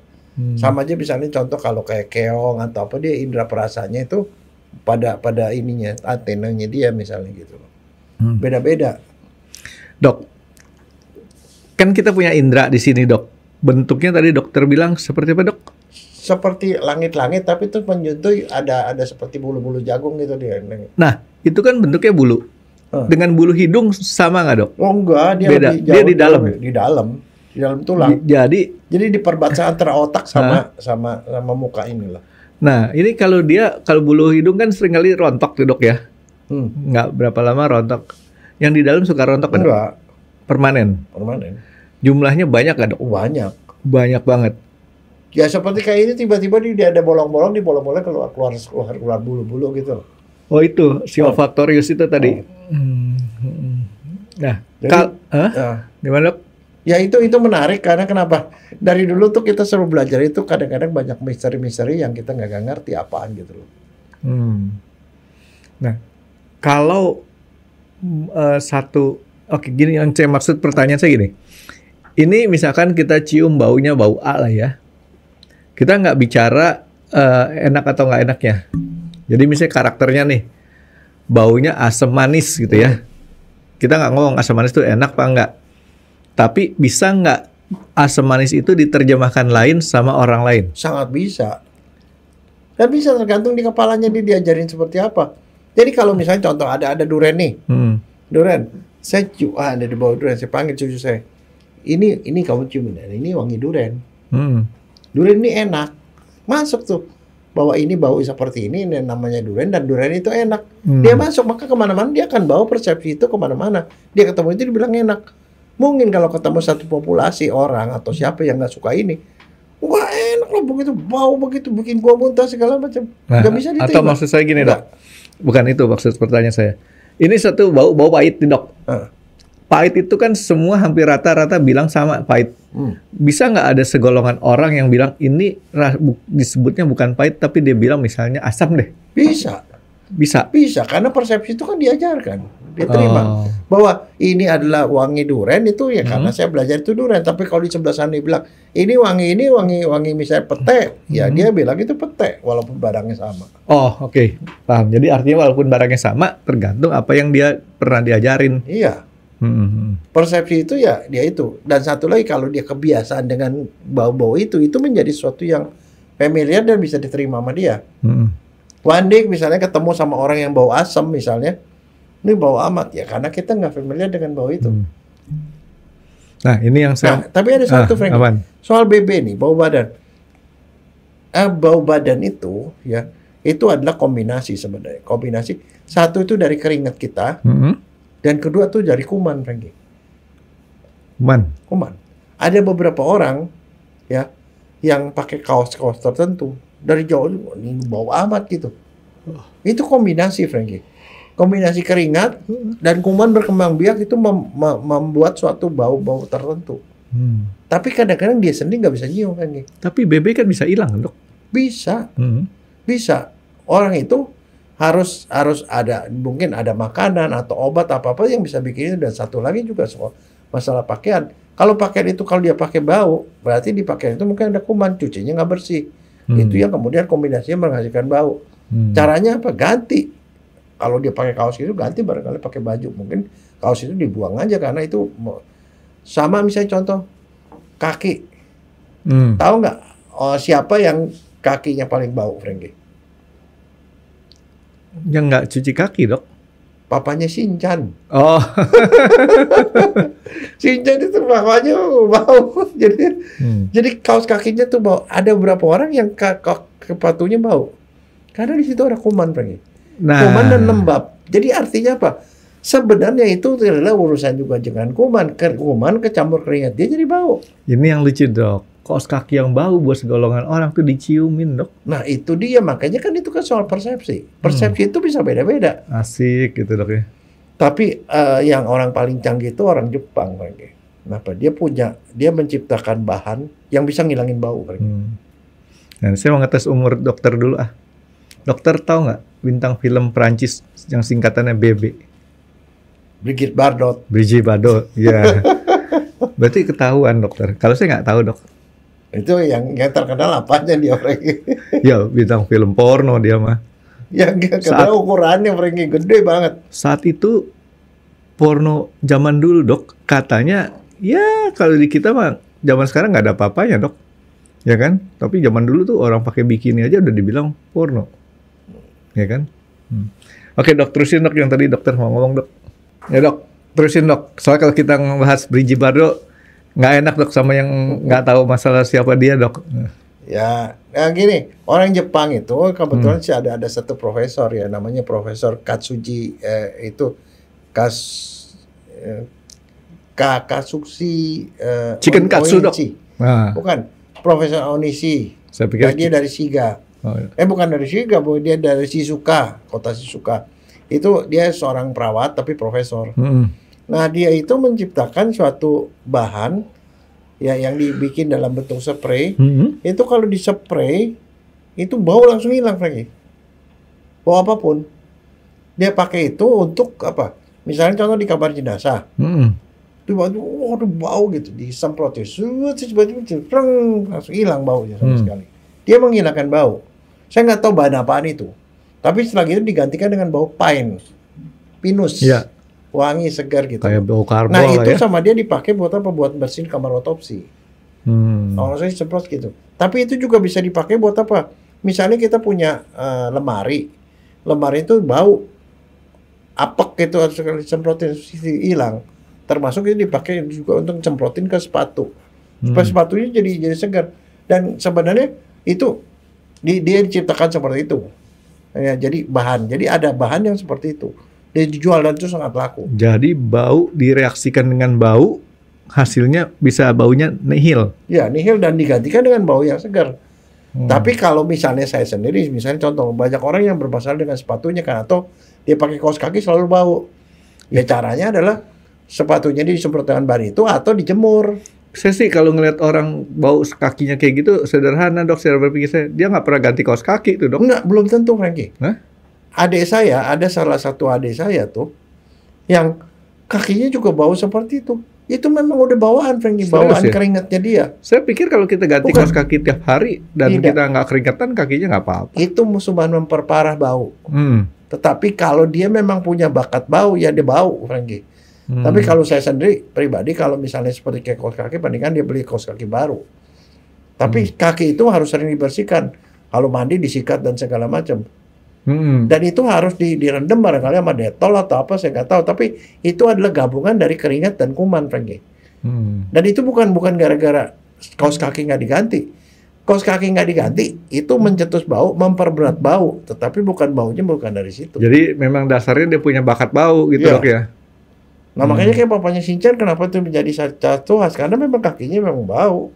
Sama aja misalnya contoh kalau kayak keong atau apa dia indra perasanya itu pada ininya antenanya dia misalnya gitu loh. Beda-beda. Dok, kan kita punya indra di sini, Dok. Bentuknya tadi dokter bilang seperti apa, Dok? Seperti langit-langit tapi itu menyentuh ada seperti bulu-bulu jagung gitu dia. Nah, itu kan bentuknya bulu. Dengan bulu hidung sama nggak, Dok? Oh enggak, dia beda. Lebih jauh, dia di dalam. Di dalam tulang. Jadi di perbatasan antara otak sama muka ini loh. Nah, ini kalau bulu hidung kan seringkali rontok tuh, Dok ya. Nggak berapa lama rontok. Yang di dalam suka rontok kan? Enggak. Permanen. Jumlahnya banyak nggak, Dok? Banyak. Banyak banget. Ya seperti kayak ini tiba-tiba dia ada bolong-bolong, di bolong-bolong keluar bulu-bulu gitu. Oh itu si olfaktorius itu tadi. Nah, gimana, Dok? Ya itu menarik karena kenapa? Dari dulu tuh kita selalu belajar itu kadang-kadang banyak misteri-misteri yang kita nggak ngerti apaan gitu loh. Nah, kalau gini yang saya maksud pertanyaan saya gini. ini misalkan kita cium baunya bau A lah ya. Kita nggak bicara enak atau nggak enaknya. Jadi misalnya karakternya nih, baunya asam manis gitu ya. Kita nggak ngomong asam manis itu enak apa enggak. Tapi bisa nggak asam manis itu diterjemahkan lain sama orang lain? Sangat bisa. Dan bisa tergantung di kepalanya dia diajarin seperti apa. Jadi kalau misalnya contoh ada duren nih. Duren. Saya cium, ada di bawah duren. Saya panggil cucu saya. Ini kamu ciumin. Ini wangi duren. Duren ini enak. Masuk tuh. Bahwa ini bau seperti ini namanya duren. Dan duren itu enak. Dia masuk. Maka kemana-mana dia akan bawa persepsi itu kemana-mana. Dia ketemu itu dibilang enak. Mungkin kalau ketemu satu populasi orang atau siapa yang nggak suka ini, wah enak loh begitu, bau begitu, bikin gua muntah segala macam. Nggak bisa diterima. Atau maksud saya gini dok, bukan itu maksud pertanyaan saya. Ini satu bau pahit nih dok. Pahit itu kan semua hampir rata-rata bilang sama pahit. Bisa nggak ada segolongan orang yang bilang ini disebutnya bukan pahit, tapi dia bilang misalnya asam deh? Bisa. Bisa, karena persepsi itu kan diajarkan, dia terima bahwa ini adalah wangi duren itu ya karena saya belajar itu duren. Tapi kalau di sebelah sana dia bilang ini wangi misalnya pete, ya dia bilang itu pete walaupun barangnya sama. Oh oke. Paham. Jadi artinya walaupun barangnya sama, tergantung apa yang dia pernah diajarin. Iya. Persepsi itu ya dia itu. Dan satu lagi kalau dia kebiasaan dengan bau-bau itu menjadi sesuatu yang familiar dan bisa diterima sama dia. Wandik misalnya ketemu sama orang yang bau asam misalnya, ini bau amat ya karena kita nggak familiar dengan bau itu. Nah ini yang saya. Nah, tapi ada satu Frank, soal BB nih bau badan. Bau badan itu ya itu adalah kombinasi sebenarnya. Kombinasi satu itu dari keringat kita dan kedua tuh dari kuman Franky. Kuman. Ada beberapa orang ya yang pakai kaos-kaos tertentu. Dari jauh ini bau amat gitu. Itu kombinasi Franky. Kombinasi keringat dan kuman berkembang biak itu membuat suatu bau-bau tertentu. Tapi kadang-kadang dia sendiri nggak bisa nyium Franky. Tapi BB kan bisa hilang dok? Bisa. Bisa. Orang itu harus ada mungkin ada makanan atau obat apa-apa yang bisa bikin itu. Dan satu lagi juga soal masalah pakaian. Kalau pakaian itu kalau dia pakai bau, berarti di pakaian itu mungkin ada kuman, cucinya nggak bersih. Itu yang kemudian kombinasinya menghasilkan bau. Caranya apa? Ganti. Kalau dia pakai kaos itu ganti, barangkali pakai baju. Mungkin kaos itu dibuang aja karena itu sama misalnya contoh kaki. Tahu nggak siapa yang kakinya paling bau, Franky? Yang nggak cuci kaki dok? Papanya Shinchan. Oh. Shinchan itu papanya bau. Jadi kaos kakinya tuh bau. Ada beberapa orang yang sepatunya bau. Karena di situ ada kuman, Franky. Kuman dan lembab. Jadi artinya apa? Sebenarnya itu adalah urusan juga dengan kuman. Kuman kecampur keringat dia jadi bau. Ini yang lucu dok. Kaos kaki yang bau buat segolongan orang tuh diciumin dok. Nah itu dia, makanya kan itu kan soal persepsi. Persepsi itu bisa beda-beda. Asik gitu dok ya. Tapi yang orang paling canggih itu orang Jepang, Franky. Kenapa? Dia menciptakan bahan yang bisa ngilangin bau, Franky. Nah, saya mau ngetes umur dokter dulu ah. Dokter tahu nggak bintang film Prancis yang singkatannya BB? Brigitte Bardot. Brigitte Bardot, ya. Berarti ketahuan dokter. Kalau saya nggak tahu dok. Itu yang terkenal apanya dia, Franky? Ya bintang film porno dia mah. Yang kenal ukurannya Franky gede banget. Saat itu porno zaman dulu dok, katanya ya kalau di kita mah zaman sekarang nggak ada apa-apanya dok, ya kan? Tapi zaman dulu tuh orang pakai bikini aja udah dibilang porno, ya kan? Oke dok, terusin dok yang tadi dokter mau ngomong dok. Ya dok, terusin dok. Soalnya kalau kita ngebahas Brigitte Bardot nggak enak dok sama yang nggak tahu masalah siapa dia dok. Ya, gini, orang Jepang itu kebetulan sih ada satu profesor ya, namanya Profesor Katsuji Katsushi Chicken Katsu dok. Bukan, Profesor Onishi. Saya pikir dia dari Shiga. Bukan dari Shiga, dia dari Shizuoka, kota Shizuoka. Itu dia seorang perawat tapi profesor. Nah, dia itu menciptakan suatu bahan ya yang dibikin dalam bentuk spray. Itu kalau dispray itu bau langsung hilang, Franky. Bau apapun. Dia pakai itu untuk apa? Misalnya contoh di kamar jenazah. Tiba-tiba, waduh bau gitu, disemprot ya, tiba-tiba langsung hilang baunya sama sekali. Dia menghilangkan bau. Saya nggak tahu bahan apaan itu. Tapi setelah itu digantikan dengan bau pine, pinus, wangi segar gitu. Kayak bau karbol nah lah itu ya. sama dia dipakai buat apa? Buat bersihin kamar otopsi. Kalau saya semprot gitu. Tapi itu juga bisa dipakai buat apa? Misalnya kita punya lemari itu bau, apek gitu, harus sekali semprotin hilang. Termasuk itu dipakai juga untuk semprotin ke sepatu, supaya sepatunya jadi segar. Dan sebenarnya itu dia diciptakan seperti itu. Ya, jadi ada bahan yang seperti itu. Dia dijual dan itu sangat laku. Jadi bau direaksikan dengan bau, hasilnya bisa baunya nihil. Ya, nihil dan digantikan dengan bau yang segar. Tapi kalau misalnya saya sendiri, misalnya contoh, banyak orang yang bermasalah dengan sepatunya kan, atau dia pakai kaos kaki selalu bau. Ya caranya adalah sepatunya disemprot dengan bahan itu atau dijemur. Saya sih kalau ngeliat orang bau kakinya kayak gitu sederhana dok, saya berpikir dia nggak pernah ganti kaos kaki tuh dok. Enggak, belum tentu Frankie. Ada salah satu adik saya tuh yang kakinya juga bau seperti itu. Itu memang udah bawaan Frankie, bawaan ya? Keringatnya dia. Saya pikir kalau kita ganti kaos kaki tiap hari dan kita nggak keringetan, kakinya nggak apa-apa. Itu cuma memperparah bau. Tetapi kalau dia memang punya bakat bau, ya dia bau Frankie. Tapi kalau saya sendiri pribadi, kalau misalnya seperti kayak kaos kaki, bandingkan dia beli kaos kaki baru. Tapi kaki itu harus sering dibersihkan. Kalau mandi disikat dan segala macam. Dan itu harus direndam barangkali sama detol atau apa, saya nggak tahu. Tapi itu adalah gabungan dari keringat dan kuman, Frankie. Dan itu bukan gara-gara kaos kaki nggak diganti. Kaos kaki nggak diganti, itu mencetus bau, memperberat bau. Tetapi baunya bukan dari situ. Jadi memang dasarnya dia punya bakat bau gitu dok ya? Nah makanya kayak papanya Shinchan kenapa itu menjadi satu khas, karena memang kakinya memang bau.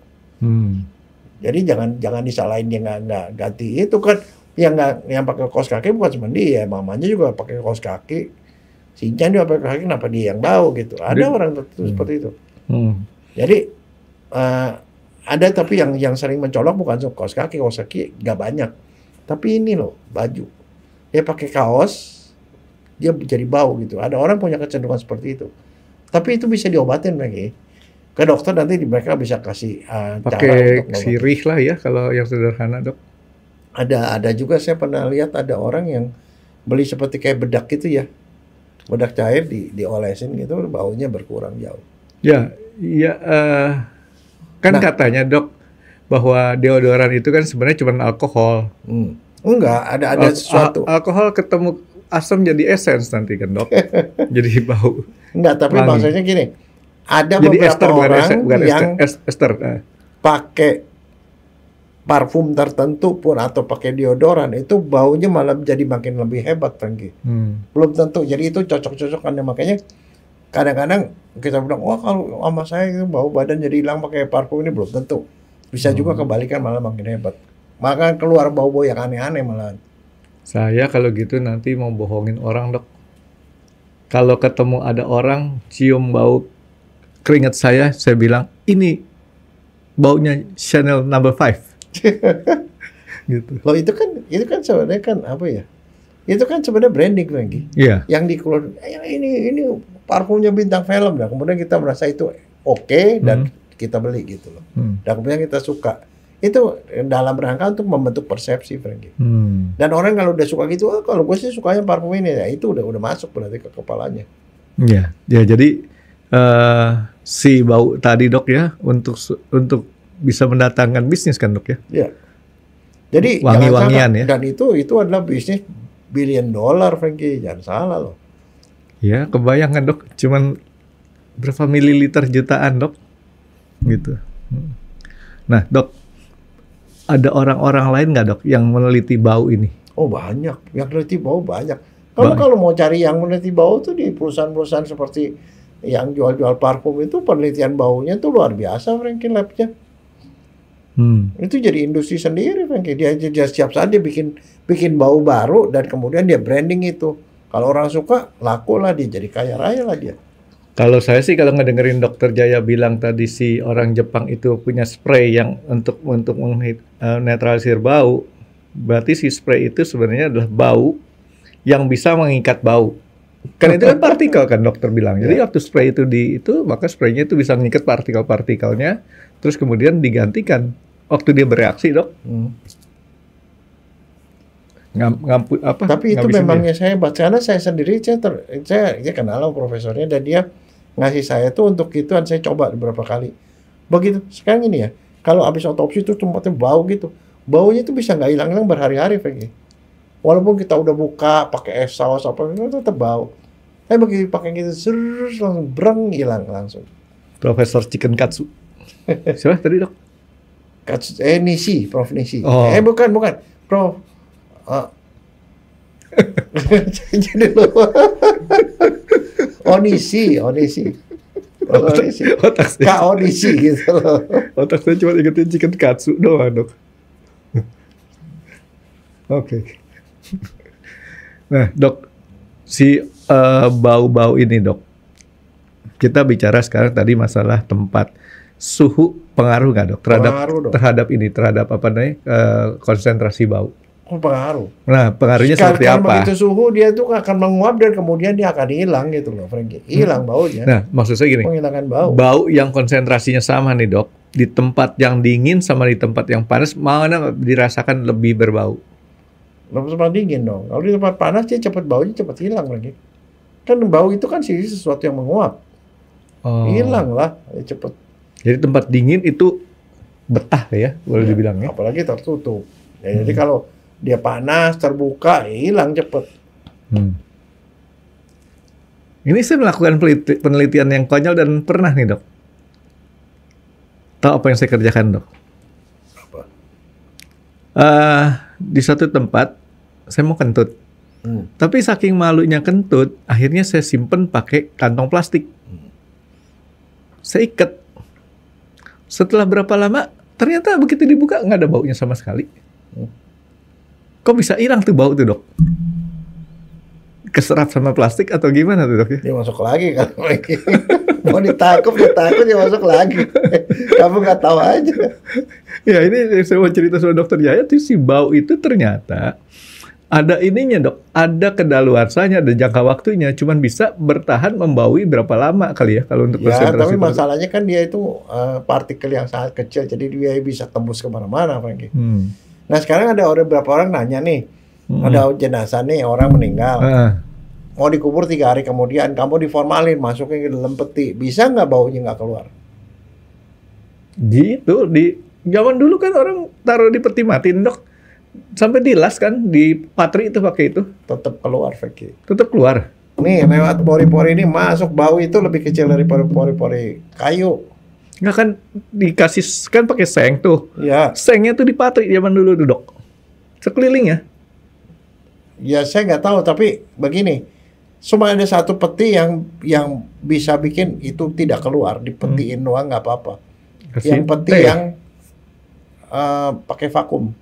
Jadi jangan disalahin dia nggak ganti itu kan, yang pakai kaos kaki bukan cuma dia, mamanya juga pakai kaos kaki. Shinchan juga pakai kaos kaki, kenapa dia yang bau gitu? Ada orang tertentu seperti itu. Jadi ada, tapi yang sering mencolok bukan kaos kaki nggak banyak. Tapi ini loh baju, dia pakai kaos, dia jadi bau gitu. Ada orang punya kecenderungan seperti itu. Tapi itu bisa diobatin lagi. Ke dokter nanti mereka bisa kasih pakai sirih lah ya kalau yang sederhana dok. Ada juga saya pernah lihat ada orang yang beli seperti kayak bedak gitu ya. Bedak cair diolesin gitu, baunya berkurang jauh. Ya, kan katanya dok bahwa deodoran itu kan sebenarnya cuma alkohol. Enggak, ada sesuatu. Alkohol ketemu asam jadi essence nanti kan dok. Jadi bau. Enggak, tapi maksudnya gini. Ada jadi beberapa orang yang ester. Pakai parfum tertentu pun atau pakai deodoran itu baunya malah jadi makin lebih hebat Frankie. Belum tentu. Jadi itu cocok-cocokan, makanya kadang-kadang kita bilang, wah kalau sama saya itu bau badan jadi hilang pakai parfum ini, belum tentu. Bisa juga kebalikan, malah makin hebat. Maka keluar bau-bau yang aneh-aneh malahan. Saya kalau gitu nanti mau bohongin orang dok. Kalau ketemu ada orang cium bau keringat saya bilang ini baunya Chanel No. 5. Gitu. Loh itu kan sebenarnya kan apa ya? Itu kan sebenarnya branding lagi. Iya. Yang dikeluarin ini parfumnya bintang film, dan kemudian kita merasa itu oke, dan kita beli gitu loh. Dan kemudian kita suka. Itu dalam rangka untuk membentuk persepsi, Frankie. Dan orang kalau udah suka gitu, kalau gue sih sukanya parfum ini, ya itu udah masuk berarti ke kepalanya. Iya, ya jadi si bau tadi dok ya untuk bisa mendatangkan bisnis kan dok ya? Iya. Jadi wangi-wangian ya. Dan itu adalah bisnis $1 billion, Frankie, jangan salah loh. Ya, kebayang kan dok, cuman berapa mililiter jutaan dok, gitu. Nah dok, ada orang-orang lain nggak dok yang meneliti bau ini? Oh banyak, yang meneliti bau banyak. Kalau mau cari yang meneliti bau tuh di perusahaan-perusahaan seperti yang jual-jual parfum itu, penelitian baunya tuh luar biasa, Frankie, labnya. Itu jadi industri sendiri, Frankie. Dia setiap saat dia bikin bau baru, dan kemudian dia branding itu. Kalau orang suka, laku lah dia, jadi kaya raya lah dia. Kalau saya sih kalau ngedengerin Dokter Jaya bilang tadi si orang Jepang itu punya spray yang untuk menetralisir bau, berarti si spray itu sebenarnya adalah bau yang bisa mengikat bau. Kan itu kan partikel kan dokter bilang. Jadi waktu spray itu maka spraynya itu bisa ngikat partikel-partikelnya, terus kemudian digantikan waktu dia bereaksi, Dok. Tapi itu memangnya saya hebat karena saya sendiri saya kenal sama profesornya dan dia ngasih saya tuh untuk gituan, saya coba beberapa kali. Begitu sekarang ini ya, kalau habis otopsi itu tempatnya bau gitu. Baunya itu bisa nggak hilang-hilang berhari-hari, Franky. Walaupun kita udah buka pakai es saus apa itu tetap bau. Tapi begitu pakai gitu terus langsung breng hilang langsung. Profesor Chicken Katsu. Siapa tadi, Dok? Katsu, Nishi, Prof Nishi. Oh. Bukan, Prof. Jadi lupa. Onisi. Otak saya. Kak Onisi gitu loh. Otak saya cuma ingetin Chicken Katsu doang, Dok. Oke. Nah, Dok, si bau-bau ini, Dok. Kita bicara sekarang tadi masalah tempat. Suhu pengaruh nggak, Dok? Terhadap apa namanya, konsentrasi bau? Pengaruh. Nah, pengaruhnya seperti apa? Begitu suhu dia tuh akan menguap dan kemudian dia akan hilang gitu loh, Franky. Hilang baunya. Nah, maksud saya gini. Menghilangkan bau. Bau yang konsentrasinya sama nih, Dok. Di tempat yang dingin sama di tempat yang panas, mana dirasakan lebih berbau? Tempat dingin dong. Kalau di tempat panas dia baunya cepat hilang lagi. Kan bau itu kan sesuatu yang menguap. Hilang lah, cepat. Jadi tempat dingin itu betah ya, boleh dibilang ya. Apalagi tertutup. Ya, jadi kalau dia panas, terbuka, hilang cepet. Ini saya melakukan penelitian yang konyol dan pernah nih, Dok. Tahu apa yang saya kerjakan, Dok? Apa? Di satu tempat, saya mau kentut. Tapi saking malunya kentut, akhirnya saya simpen pakai kantong plastik. Saya ikat. Setelah berapa lama, ternyata begitu dibuka, nggak ada baunya sama sekali. Kok bisa hilang tuh bau tuh, Dok? Keserap sama plastik atau gimana tuh, Dok? Dia masuk lagi kan. Mau ditangkap dia masuk lagi. Kamu nggak tahu aja. Ya, ini saya mau cerita sama Dokter Jaya, tuh si bau itu ternyata ada ininya, Dok. Ada kedaluarsanya, ada jangka waktunya. Cuman bisa bertahan membaui berapa lama kali ya kalau untuk konsentrasi. Ya, tapi masalahnya kan dia itu partikel yang sangat kecil, jadi dia bisa tembus kemana-mana, Franky. Nah, sekarang ada beberapa orang nanya nih, ada jenazah nih, orang meninggal. Mau dikubur 3 hari kemudian, kamu diformalin, masukin ke dalam peti. Bisa nggak baunya nggak keluar? Gitu, di zaman dulu kan orang taruh di peti matiin, Dok. Sampai dilas kan, di patri itu pakai itu. Tetap keluar, Franky. Tetap keluar. Nih, lewat pori-pori ini masuk, bau itu lebih kecil dari pori-pori kayu. Nggak kan dikasih, kan pakai seng tuh. Ya. Sengnya tuh di patri zaman dulu tuh, Dok. Sekeliling ya. Ya, saya nggak tahu, tapi begini. Cuma ada satu peti yang bisa bikin itu tidak keluar. Dipetiin doang nggak apa-apa. Yang peti yang pakai vakum.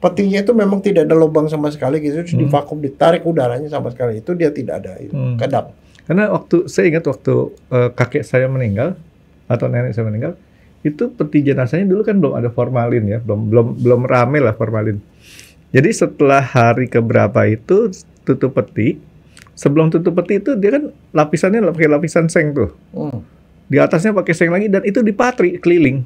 Petinya itu memang tidak ada lubang sama sekali gitu. Terus divakum, ditarik udaranya sama sekali. Itu dia tidak ada. Kedap. Karena saya ingat waktu kakek saya meninggal, atau nenek saya meninggal, itu peti jenazahnya dulu kan belum ada formalin ya, belum rame lah formalin. Jadi setelah hari keberapa itu tutup peti, sebelum tutup peti itu dia kan lapisannya pakai lapisan seng tuh, di atasnya pakai seng lagi dan itu dipatri keliling.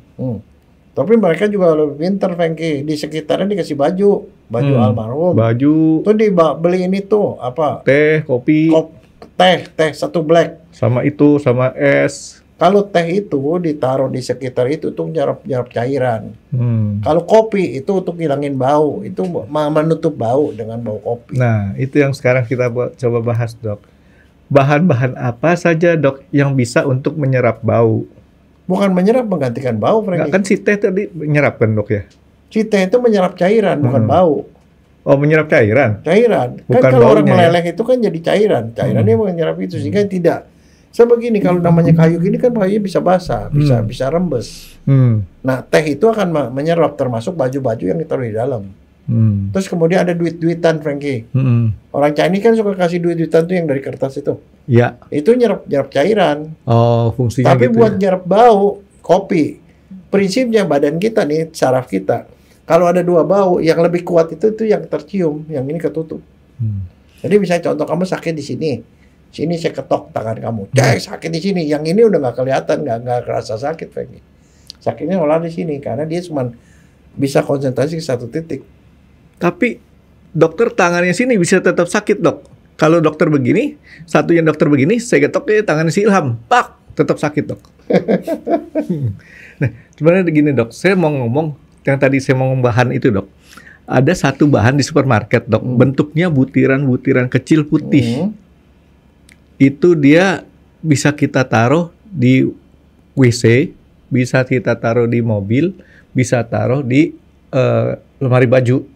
Tapi mereka juga lebih pintar, Franky. Di sekitarnya dikasih baju almarhum. Baju. Tuh dibeli ini tuh apa? Teh, kopi. Teh satu black. Sama itu, sama es. Kalau teh itu ditaruh di sekitar itu tuh nyerap cairan. Kalau kopi itu untuk ngilangin bau, itu menutup bau dengan bau kopi. Nah, itu yang sekarang kita coba bahas, Dok. Bahan-bahan apa saja, Dok, yang bisa untuk menyerap bau? Bukan menyerap, menggantikan bau, Franky. Nggak, kan si teh tadi menyerap kan, Dok ya? Si teh itu menyerap cairan, bukan bau. Oh, menyerap cairan? Cairan. Bukan kan kalau orang baunya, meleleh itu kan jadi cairan. Cairannya menyerap itu, sehingga tidak. Sebegini, kalau namanya kayu gini kan kayunya bisa basah, bisa rembes. Nah, teh itu akan menyerap, termasuk baju-baju yang ditaruh di dalam. Terus kemudian ada duit-duitan, Franky. Orang Chinese kan suka kasih duit-duitan tuh yang dari kertas itu. Ya. Itu nyerap cairan. Oh, fungsinya Tapi gitu buat ya? nyerap bau, kopi. Prinsipnya badan kita nih, saraf kita. Kalau ada 2 bau, yang lebih kuat itu yang tercium, yang ini ketutup. Jadi misalnya contoh kamu sakit di sini saya ketok tangan kamu, sakit di sini. Yang ini udah nggak kelihatan, nggak kerasa sakit lagi. Sakitnya malah di sini karena dia cuma bisa konsentrasi ke satu titik. Tapi dokter tangannya sini bisa tetap sakit, Dok. Kalau dokter begini, satunya dokter begini, saya ketok tangannya si Ilham, pak, tetap sakit, Dok. Nah, sebenarnya begini, Dok. Saya mau ngomong yang tadi saya mau bahan itu, Dok. Ada satu bahan di supermarket, Dok. Bentuknya butiran-butiran kecil putih. Itu dia bisa kita taruh di WC, bisa kita taruh di mobil, bisa taruh di lemari baju.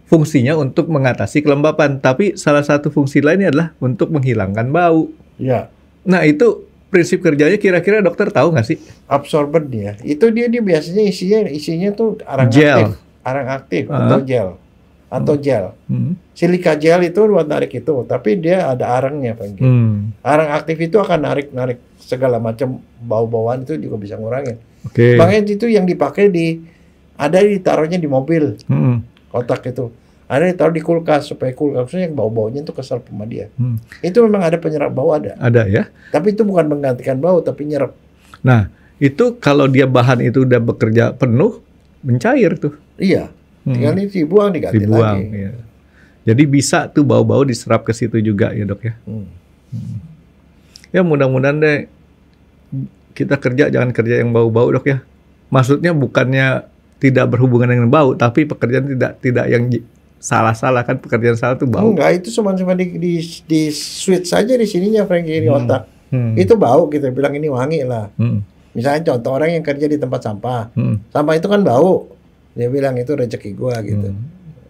Fungsinya untuk mengatasi kelembapan, tapi salah satu fungsi lainnya adalah untuk menghilangkan bau. Ya. Nah, itu prinsip kerjanya kira-kira dokter tahu nggak sih? Absorben dia. Itu dia biasanya isinya tuh arang aktif atau gel. Silika gel itu buat narik itu, tapi dia ada arangnya, Pak. Arang aktif itu akan narik segala macam bau-bauan, itu juga bisa ngurangin. Makanya itu yang dipakai ada ditaruhnya di mobil. Kotak itu. Ada ditaruh di kulkas supaya kulkasnya yang bau-baunya itu keserap sama dia. Itu memang ada penyerap bau ada. Ada ya. Tapi itu bukan menggantikan bau tapi nyerap. Nah, itu kalau dia bahan itu udah bekerja penuh, mencair tuh. Iya. Tinggal ini diganti lagi. Iya. Jadi bisa tuh bau-bau diserap ke situ juga ya, Dok ya. Ya mudah-mudahan deh kita jangan kerja yang bau-bau, Dok ya. Maksudnya bukannya tidak berhubungan dengan bau, tapi pekerjaan tidak yang salah-salah, kan pekerjaan salah tuh bau. Enggak, itu cuma di switch saja di sininya, Frankie, di otak. Itu bau, kita bilang ini wangi lah. Misalnya contoh orang yang kerja di tempat sampah. Sampah itu kan bau. Dia bilang itu rezeki gua gitu.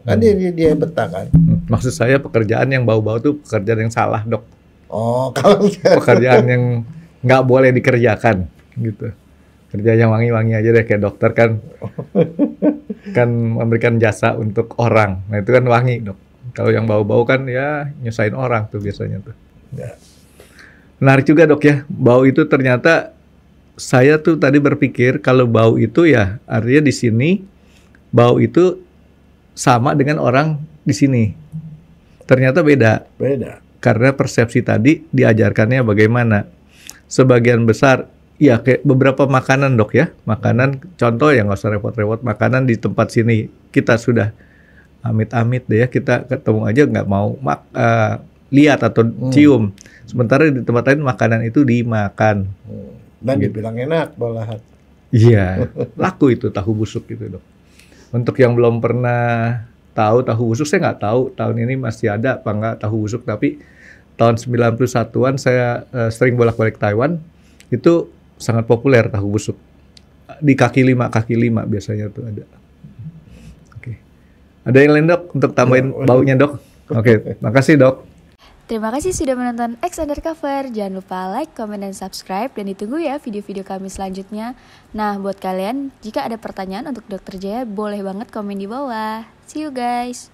Kan dia betah kan. Maksud saya pekerjaan yang bau-bau tuh pekerjaan yang salah, Dok. Oh, kalau pekerjaan yang nggak boleh dikerjakan gitu. Kerja yang wangi-wangi aja deh, kayak dokter kan memberikan jasa untuk orang. Nah itu kan wangi, Dok. Kalau yang bau-bau kan ya nyusahin orang tuh biasanya tuh. Ya. Menarik juga, Dok ya. Bau itu ternyata saya tuh tadi berpikir kalau bau itu ya artinya di sini bau itu sama dengan orang di sini. Ternyata beda. Beda. Karena persepsi tadi diajarkannya bagaimana. Sebagian besar ya kayak beberapa makanan, Dok ya. Makanan contoh yang nggak usah repot-repot. Makanan di tempat sini kita sudah amit-amit deh ya. Kita ketemu aja nggak mau lihat atau cium. Sementara di tempat lain makanan itu dimakan. Dan dibilang enak malahan. Iya, laku itu tahu busuk gitu, Dok. Untuk yang belum pernah tahu busuk, saya nggak tahu tahun ini masih ada apa nggak tahu busuk. Tapi tahun 91-an saya sering bolak-balik Taiwan. Itu sangat populer tahu busuk. Di kaki lima biasanya tuh ada. Oke. Ada yang lain, Dok, untuk tambahin baunya, Dok? Oke, makasih, Dok. Terima kasih sudah menonton X Undercover. Jangan lupa like, comment, dan subscribe. Dan ditunggu ya video-video kami selanjutnya. Nah, buat kalian, jika ada pertanyaan untuk Dr. Jaya, boleh banget komen di bawah. See you guys!